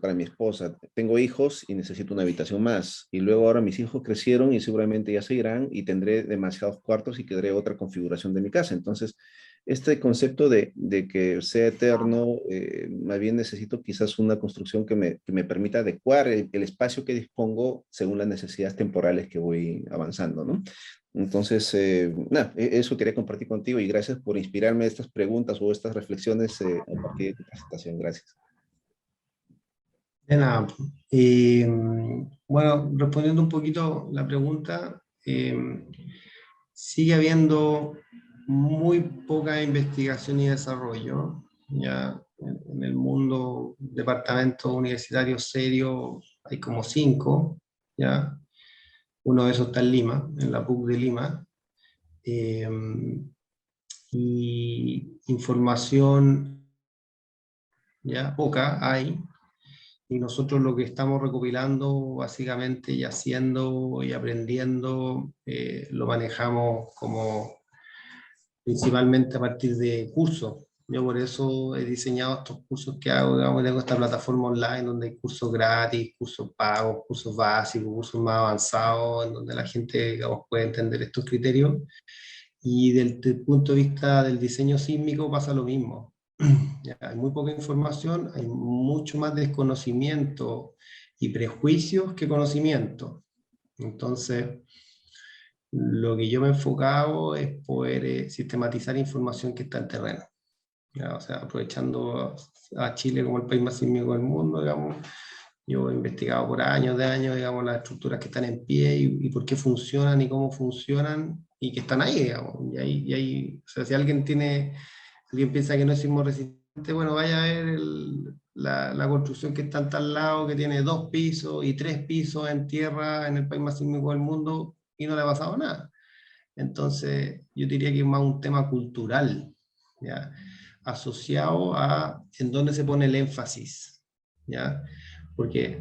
[SPEAKER 2] para mi esposa, tengo hijos y necesito una habitación más. Y luego ahora mis hijos crecieron y seguramente ya se irán y tendré demasiados cuartos y quedaré otra configuración de mi casa. Entonces, este concepto de que sea eterno, más bien necesito quizás una construcción que me permita adecuar el espacio que dispongo según las necesidades temporales que voy avanzando, ¿no? Entonces, nada, eso quería compartir contigo y gracias por inspirarme estas preguntas o estas reflexiones a partir de tu presentación. Gracias.
[SPEAKER 4] De nada. Bueno, respondiendo un poquito la pregunta, sigue habiendo muy poca investigación y desarrollo. Ya en el mundo, departamentos universitarios serios, hay como 5, ya. Uno de esos está en Lima, en la PUC de Lima. Y información ya poca hay, y nosotros lo que estamos recopilando básicamente y haciendo y aprendiendo lo manejamos como principalmente a partir de cursos. Yo por eso he diseñado estos cursos que hago, digamos, tengo esta plataforma online donde hay cursos gratis, cursos pagos, cursos básicos, cursos más avanzados, en donde la gente, digamos, puede entender estos criterios. Y desde el punto de vista del diseño sísmico pasa lo mismo. Ya, hay muy poca información, hay mucho más desconocimiento y prejuicios que conocimiento. Entonces, lo que yo me he enfocado es poder sistematizar información que está en terreno. ¿Ya? O sea, aprovechando a Chile como el país más sísmico del mundo, digamos, yo he investigado por años de años, digamos, las estructuras que están en pie y por qué funcionan y cómo funcionan y que están ahí, digamos. O sea, si alguien piensa que no es sismo resistente, bueno, vaya a ver la construcción que está en tal lado, que tiene 2 pisos y 3 pisos en tierra en el país más sísmico del mundo y no le ha pasado nada. Entonces, yo diría que es más un tema cultural, ¿ya? Asociado a en dónde se pone el énfasis, ¿ya? Porque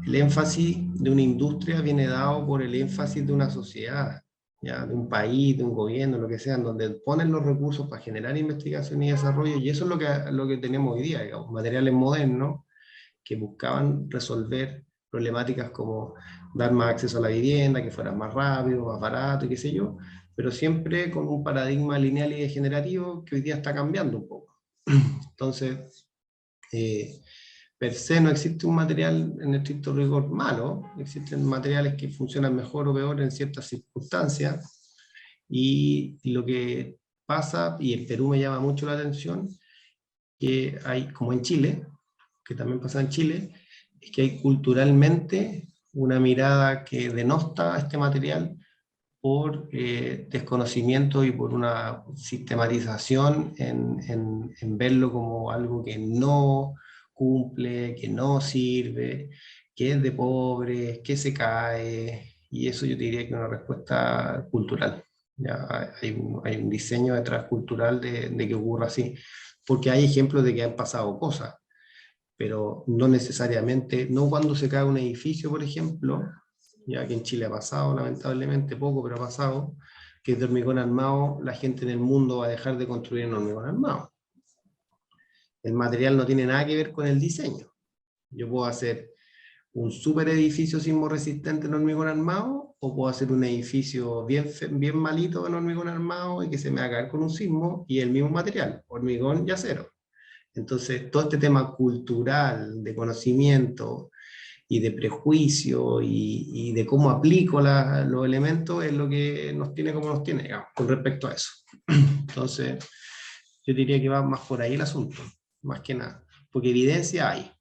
[SPEAKER 4] el énfasis de una industria viene dado por el énfasis de una sociedad, ¿ya? De un país, de un gobierno, lo que sea, en donde ponen los recursos para generar investigación y desarrollo, y eso es lo que tenemos hoy día, digamos, materiales modernos que buscaban resolver problemáticas como dar más acceso a la vivienda, que fuera más rápido, más barato y qué sé yo, pero siempre con un paradigma lineal y degenerativo que hoy día está cambiando un poco. Entonces, per se no existe un material en estricto rigor malo, existen materiales que funcionan mejor o peor en ciertas circunstancias, y lo que pasa, y en Perú me llama mucho la atención, que hay, como en Chile, que también pasa en Chile, es que hay culturalmente una mirada que denosta este material por desconocimiento y por una sistematización en verlo como algo que no cumple, que no sirve, que es de pobres, que se cae, y eso yo diría que es una respuesta cultural. Ya hay un diseño detrás cultural de que ocurra así, porque hay ejemplos de que han pasado cosas, pero no necesariamente, no cuando se cae un edificio, por ejemplo, ya que en Chile ha pasado, lamentablemente poco, pero ha pasado, que de hormigón armado la gente en el mundo va a dejar de construir en hormigón armado. El material no tiene nada que ver con el diseño. Yo puedo hacer un super edificio sismo resistente en hormigón armado, o puedo hacer un edificio bien malito en hormigón armado y que se me va a caer con un sismo, y el mismo material, hormigón y acero. Entonces, todo este tema cultural, de conocimiento y de prejuicio y de cómo aplico los elementos es lo que nos tiene como nos tiene, digamos, con respecto a eso. Entonces, yo diría que va más por ahí el asunto, más que nada, porque evidencia hay.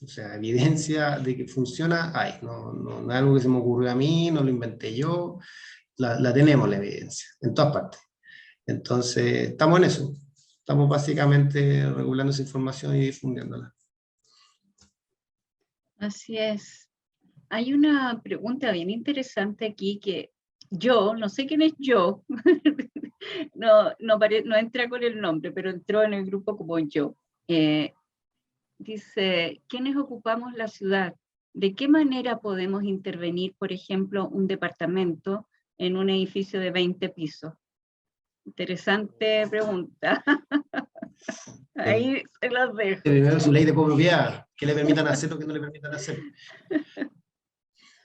[SPEAKER 4] O sea, evidencia de que funciona hay. No es algo que se me ocurrió a mí, no lo inventé yo, la tenemos la evidencia, en todas partes. Entonces, estamos en eso. Estamos básicamente regulando esa información y difundiéndola.
[SPEAKER 3] Así es. Hay una pregunta bien interesante aquí que yo, no sé quién es yo, no entra con el nombre, pero entró en el grupo como yo. Dice, ¿quiénes ocupamos la ciudad? ¿De qué manera podemos intervenir, por ejemplo, un departamento en un edificio de 20 pisos? Interesante pregunta. Ahí se las dejo.
[SPEAKER 4] Primero su ley de copropiedad, que le permitan hacer o que no le permitan hacer.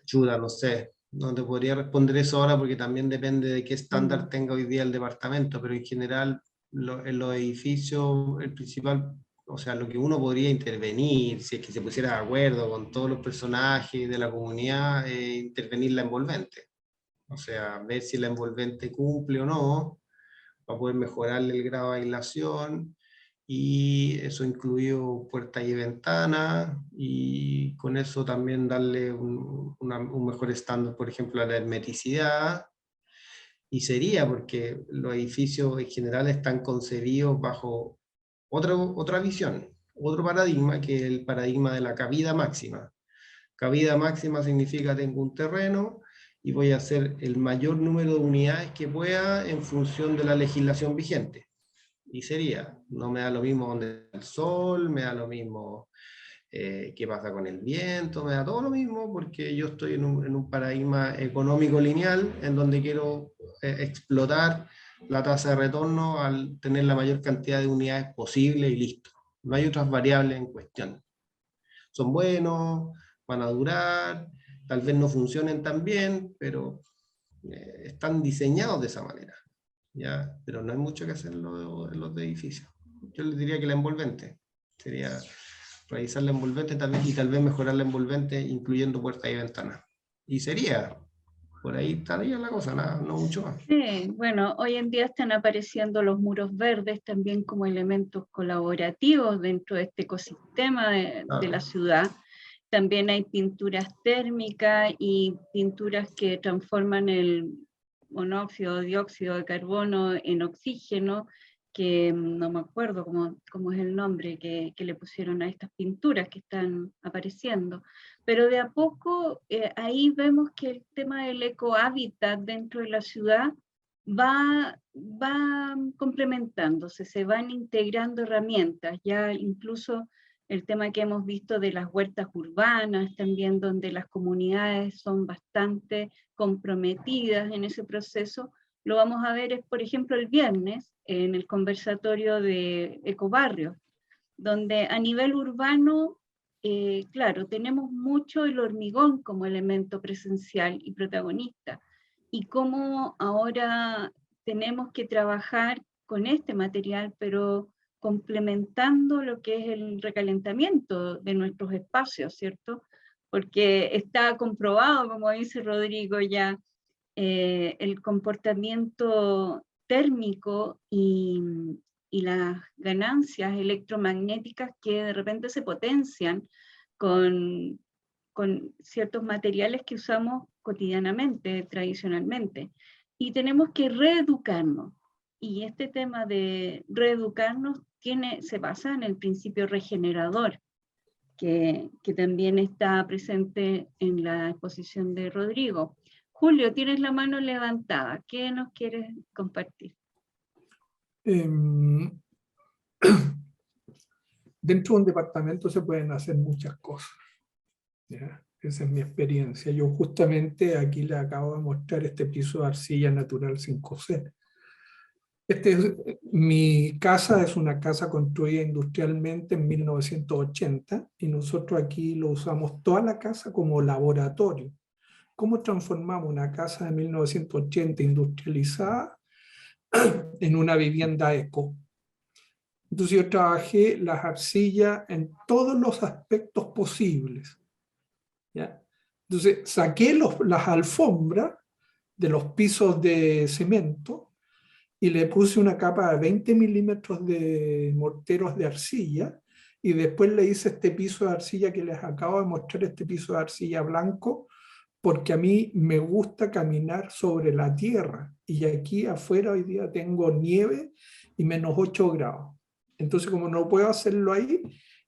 [SPEAKER 4] Chuda, no sé. No te podría responder eso ahora porque también depende de qué estándar tenga hoy día el departamento, pero en general en los edificios el principal, o sea, lo que uno podría intervenir, si es que se pusiera de acuerdo con todos los personajes de la comunidad, intervenir la envolvente. O sea, ver si la envolvente cumple o no, para poder mejorarle el grado de aislación, y eso incluye puertas y ventanas, y con eso también darle un mejor estándar, por ejemplo, a la hermeticidad. Y sería porque los edificios en general están concebidos bajo otra visión, otro paradigma, que es el paradigma de la cabida máxima. Cabida máxima significa tengo un terreno y voy a hacer el mayor número de unidades que pueda en función de la legislación vigente. Y sería, no me da lo mismo donde el sol, me da lo mismo qué pasa con el viento, me da todo lo mismo, porque yo estoy en un paradigma económico lineal en donde quiero explotar la tasa de retorno al tener la mayor cantidad de unidades posible y listo. No hay otras variables en cuestión. Son buenos, van a durar, tal vez no funcionen tan bien, pero están diseñados de esa manera, ¿ya? Pero no hay mucho que hacer en los edificios. Yo les diría que la envolvente sería revisar la envolvente y tal vez mejorar la envolvente incluyendo puertas y ventanas. Y sería, por ahí estaría la cosa, nada, no mucho más.
[SPEAKER 3] Sí, bueno, hoy en día están apareciendo los muros verdes también como elementos colaborativos dentro de este ecosistema de la ciudad. También hay pinturas térmicas y pinturas que transforman el monóxido, dióxido de carbono en oxígeno, que no me acuerdo cómo es el nombre que le pusieron a estas pinturas que están apareciendo. Pero de a poco ahí vemos que el tema del ecohábitat dentro de la ciudad va complementándose, se van integrando herramientas, ya incluso el tema que hemos visto de las huertas urbanas, también donde las comunidades son bastante comprometidas en ese proceso, lo vamos a ver, por ejemplo, el viernes en el conversatorio de Ecobarrios, donde a nivel urbano, claro, tenemos mucho el hormigón como elemento presencial y protagonista, y cómo ahora tenemos que trabajar con este material, pero complementando lo que es el recalentamiento de nuestros espacios, ¿cierto? Porque está comprobado, como dice Rodrigo ya, el comportamiento térmico y las ganancias electromagnéticas que de repente se potencian con ciertos materiales que usamos cotidianamente, tradicionalmente. Y tenemos que reeducarnos. Y este tema de reeducarnos se basa en el principio regenerador, que también está presente en la exposición de Rodrigo. Julio, tienes la mano levantada. ¿Qué nos quieres compartir?
[SPEAKER 5] Dentro de un departamento se pueden hacer muchas cosas, ¿ya? Esa es mi experiencia. Yo justamente aquí le acabo de mostrar este piso de arcilla natural 5C. Mi casa es una casa construida industrialmente en 1980 y nosotros aquí lo usamos toda la casa como laboratorio. ¿Cómo transformamos una casa de 1980 industrializada en una vivienda eco? Entonces yo trabajé las arcillas en todos los aspectos posibles, ¿ya? Entonces saqué las alfombras de los pisos de cemento y le puse una capa de 20 milímetros de morteros de arcilla y después le hice este piso de arcilla que les acabo de mostrar, este piso de arcilla blanco, porque a mí me gusta caminar sobre la tierra y aquí afuera hoy día tengo nieve y menos 8 grados. Entonces, como no puedo hacerlo ahí,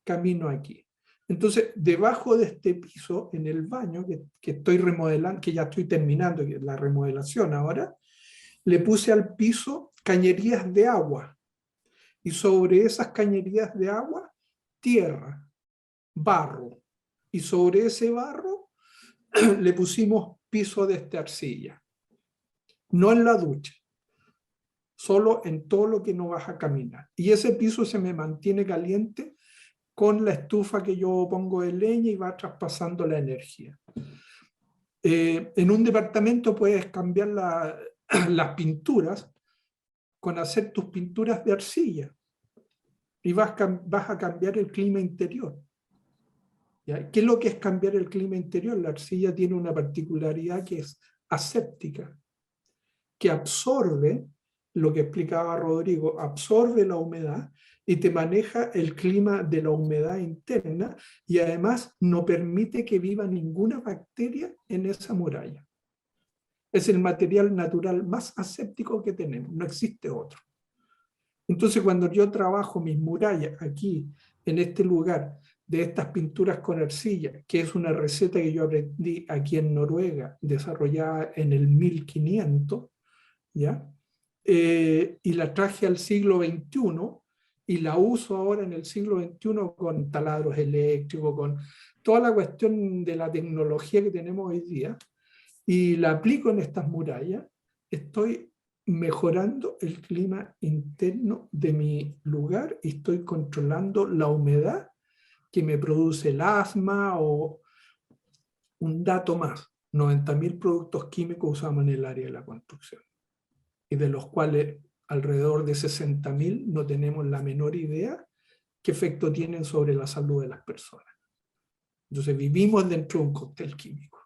[SPEAKER 5] camino aquí. Entonces, debajo de este piso, en el baño, que estoy remodelando, que ya estoy terminando la remodelación ahora, le puse al piso cañerías de agua. Y sobre esas cañerías de agua, tierra, barro. Y sobre ese barro le pusimos piso de arcilla. No en la ducha, solo en todo lo que no vas a caminar. Y ese piso se me mantiene caliente con la estufa que yo pongo de leña y va traspasando la energía. En un departamento puedes cambiar las pinturas con hacer tus pinturas de arcilla y vas a cambiar el clima interior. ¿Ya? ¿Qué es lo que es cambiar el clima interior? La arcilla tiene una particularidad que es aséptica, que absorbe, lo que explicaba Rodrigo, absorbe la humedad y te maneja el clima de la humedad interna y además no permite que viva ninguna bacteria en esa muralla. Es el material natural más aséptico que tenemos, no existe otro. Entonces, cuando yo trabajo mis murallas aquí, en este lugar, de estas pinturas con arcilla, que es una receta que yo aprendí aquí en Noruega, desarrollada en el 1500, ¿ya? Y la traje al siglo XXI y la uso ahora en el siglo XXI con taladros eléctricos, con toda la cuestión de la tecnología que tenemos hoy día, y la aplico en estas murallas, estoy mejorando el clima interno de mi lugar y estoy controlando la humedad que me produce el asma o un dato más, 90.000 productos químicos usamos en el área de la construcción y de los cuales alrededor de 60.000 no tenemos la menor idea qué efecto tienen sobre la salud de las personas. Entonces vivimos dentro de un cóctel químico.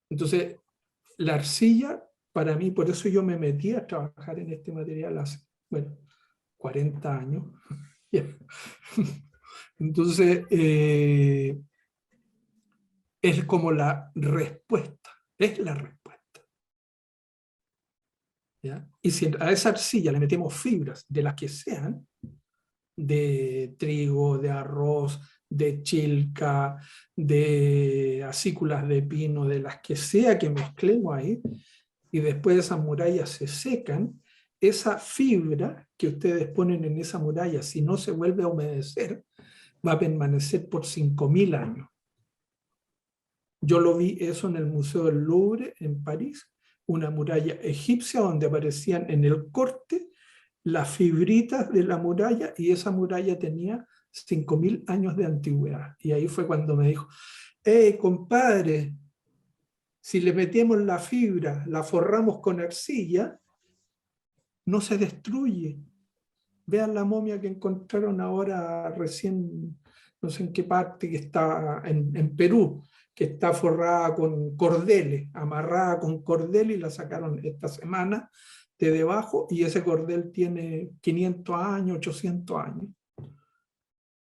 [SPEAKER 5] Entonces la arcilla, para mí, por eso yo me metí a trabajar en este material hace, 40 años. Entonces, es como la respuesta, es la respuesta. ¿Ya? Y si a esa arcilla le metemos fibras, de las que sean, de trigo, de arroz, de chilca, de acículas de pino, de las que sea que mezclemos ahí, y después esas murallas se secan, esa fibra que ustedes ponen en esa muralla, si no se vuelve a humedecer, va a permanecer por 5.000 años. Yo lo vi eso en el Museo del Louvre, en París, una muralla egipcia donde aparecían en el corte las fibritas de la muralla y esa muralla tenía 5.000 años de antigüedad. Y ahí fue cuando me dijo, hey, compadre, si le metemos la fibra, la forramos con arcilla, no se destruye. Vean la momia que encontraron ahora recién, no sé en qué parte, que está en Perú, que está forrada con cordeles, amarrada con cordeles y la sacaron esta semana de debajo y ese cordel tiene 500 años, 800 años.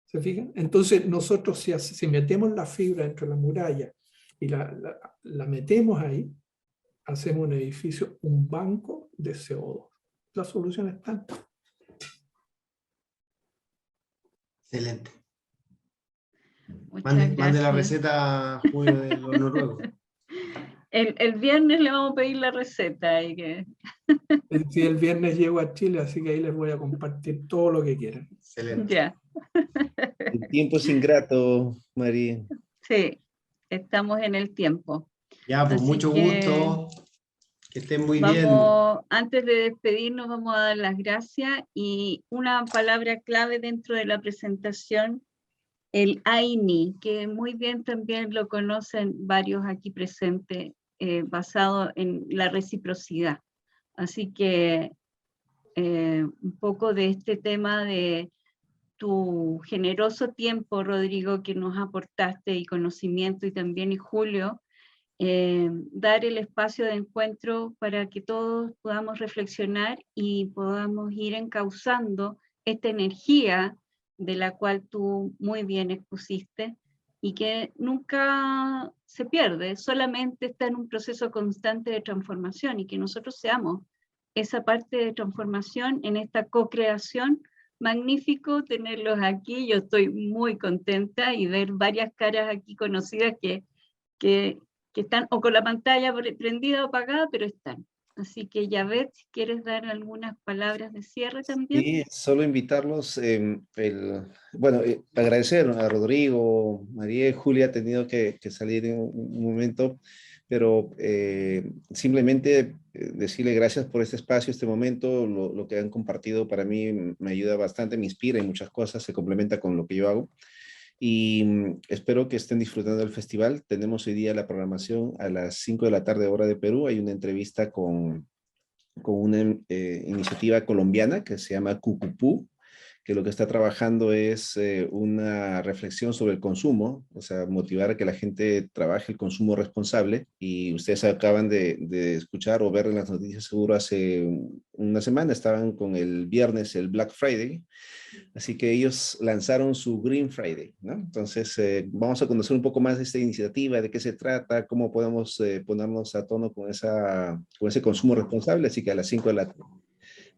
[SPEAKER 5] ¿Se fijan? Entonces nosotros si metemos la fibra entre la muralla y la metemos ahí, hacemos un edificio, un banco de CO2. La solución está.
[SPEAKER 4] Excelente.
[SPEAKER 3] Muchas
[SPEAKER 4] Mande la
[SPEAKER 3] gracias.
[SPEAKER 4] receta, Julio, de los noruegos.
[SPEAKER 3] El viernes le vamos a pedir la receta. Y que...
[SPEAKER 5] Sí, el viernes llego a Chile, así que ahí les voy a compartir todo lo que quieran.
[SPEAKER 4] Excelente.
[SPEAKER 3] Ya.
[SPEAKER 2] El tiempo es ingrato, María.
[SPEAKER 3] Sí. estamos en el tiempo.
[SPEAKER 4] Ya, pues
[SPEAKER 3] Así
[SPEAKER 4] mucho
[SPEAKER 3] que
[SPEAKER 4] gusto. Que estén muy bien.
[SPEAKER 3] Antes de despedirnos, vamos a dar las gracias y una palabra clave dentro de la presentación, el AINI, que muy bien también lo conocen varios aquí presentes, basado en la reciprocidad. Así que un poco de este tema de tu generoso tiempo, Rodrigo, que nos aportaste, y conocimiento, y también y Julio, dar el espacio de encuentro para que todos podamos reflexionar y podamos ir encauzando esta energía de la cual tú muy bien expusiste y que nunca se pierde, solamente está en un proceso constante de transformación, y que nosotros seamos esa parte de transformación en esta co-creación. Magnífico tenerlos aquí, yo estoy muy contenta y ver varias caras aquí conocidas que están o con la pantalla prendida o apagada, pero están. Así que Yavet, si quieres dar algunas palabras de cierre también.
[SPEAKER 2] Sí, solo invitarlos, bueno, agradecer a Rodrigo, María y Julia, ha tenido que salir en un momento, pero simplemente decirle gracias por este espacio, este momento, lo que han compartido para mí me ayuda bastante, me inspira en muchas cosas, se complementa con lo que yo hago. Y espero que estén disfrutando del festival. Tenemos hoy día la programación a las 5 de la tarde, hora de Perú. Hay una entrevista con una iniciativa colombiana que se llama Cucupú, que lo que está trabajando es una reflexión sobre el consumo, o sea, motivar a que la gente trabaje el consumo responsable. Y ustedes acaban de escuchar o ver en las noticias, seguro hace una semana, estaban con el viernes, el Black Friday. Así que ellos lanzaron su Green Friday, ¿no? Entonces, vamos a conocer un poco más de esta iniciativa, de qué se trata, cómo podemos ponernos a tono con ese consumo responsable. Así que a las 5 de la tarde.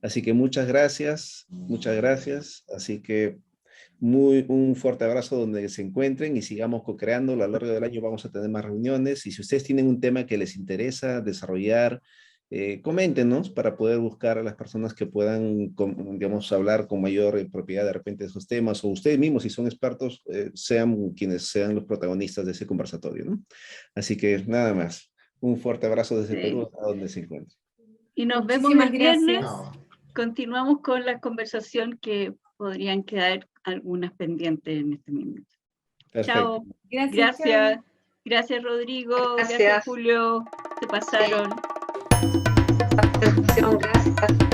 [SPEAKER 2] Así que muchas gracias, muchas gracias. Así que un fuerte abrazo donde se encuentren y sigamos co-creando. A lo largo del año vamos a tener más reuniones, y si ustedes tienen un tema que les interesa desarrollar, coméntenos para poder buscar a las personas que puedan, digamos, hablar con mayor propiedad de repente de esos temas, o ustedes mismos, si son expertos, sean quienes sean los protagonistas de ese conversatorio, ¿no? Así que nada más. Un fuerte abrazo desde Perú, a donde se encuentren.
[SPEAKER 3] Y nos vemos el viernes. Continuamos con la conversación, que podrían quedar algunas pendientes en este momento.
[SPEAKER 2] Perfecto.
[SPEAKER 3] Chao. Gracias. Gracias, Rodrigo. Gracias, Julio. Se pasaron.
[SPEAKER 6] Gracias.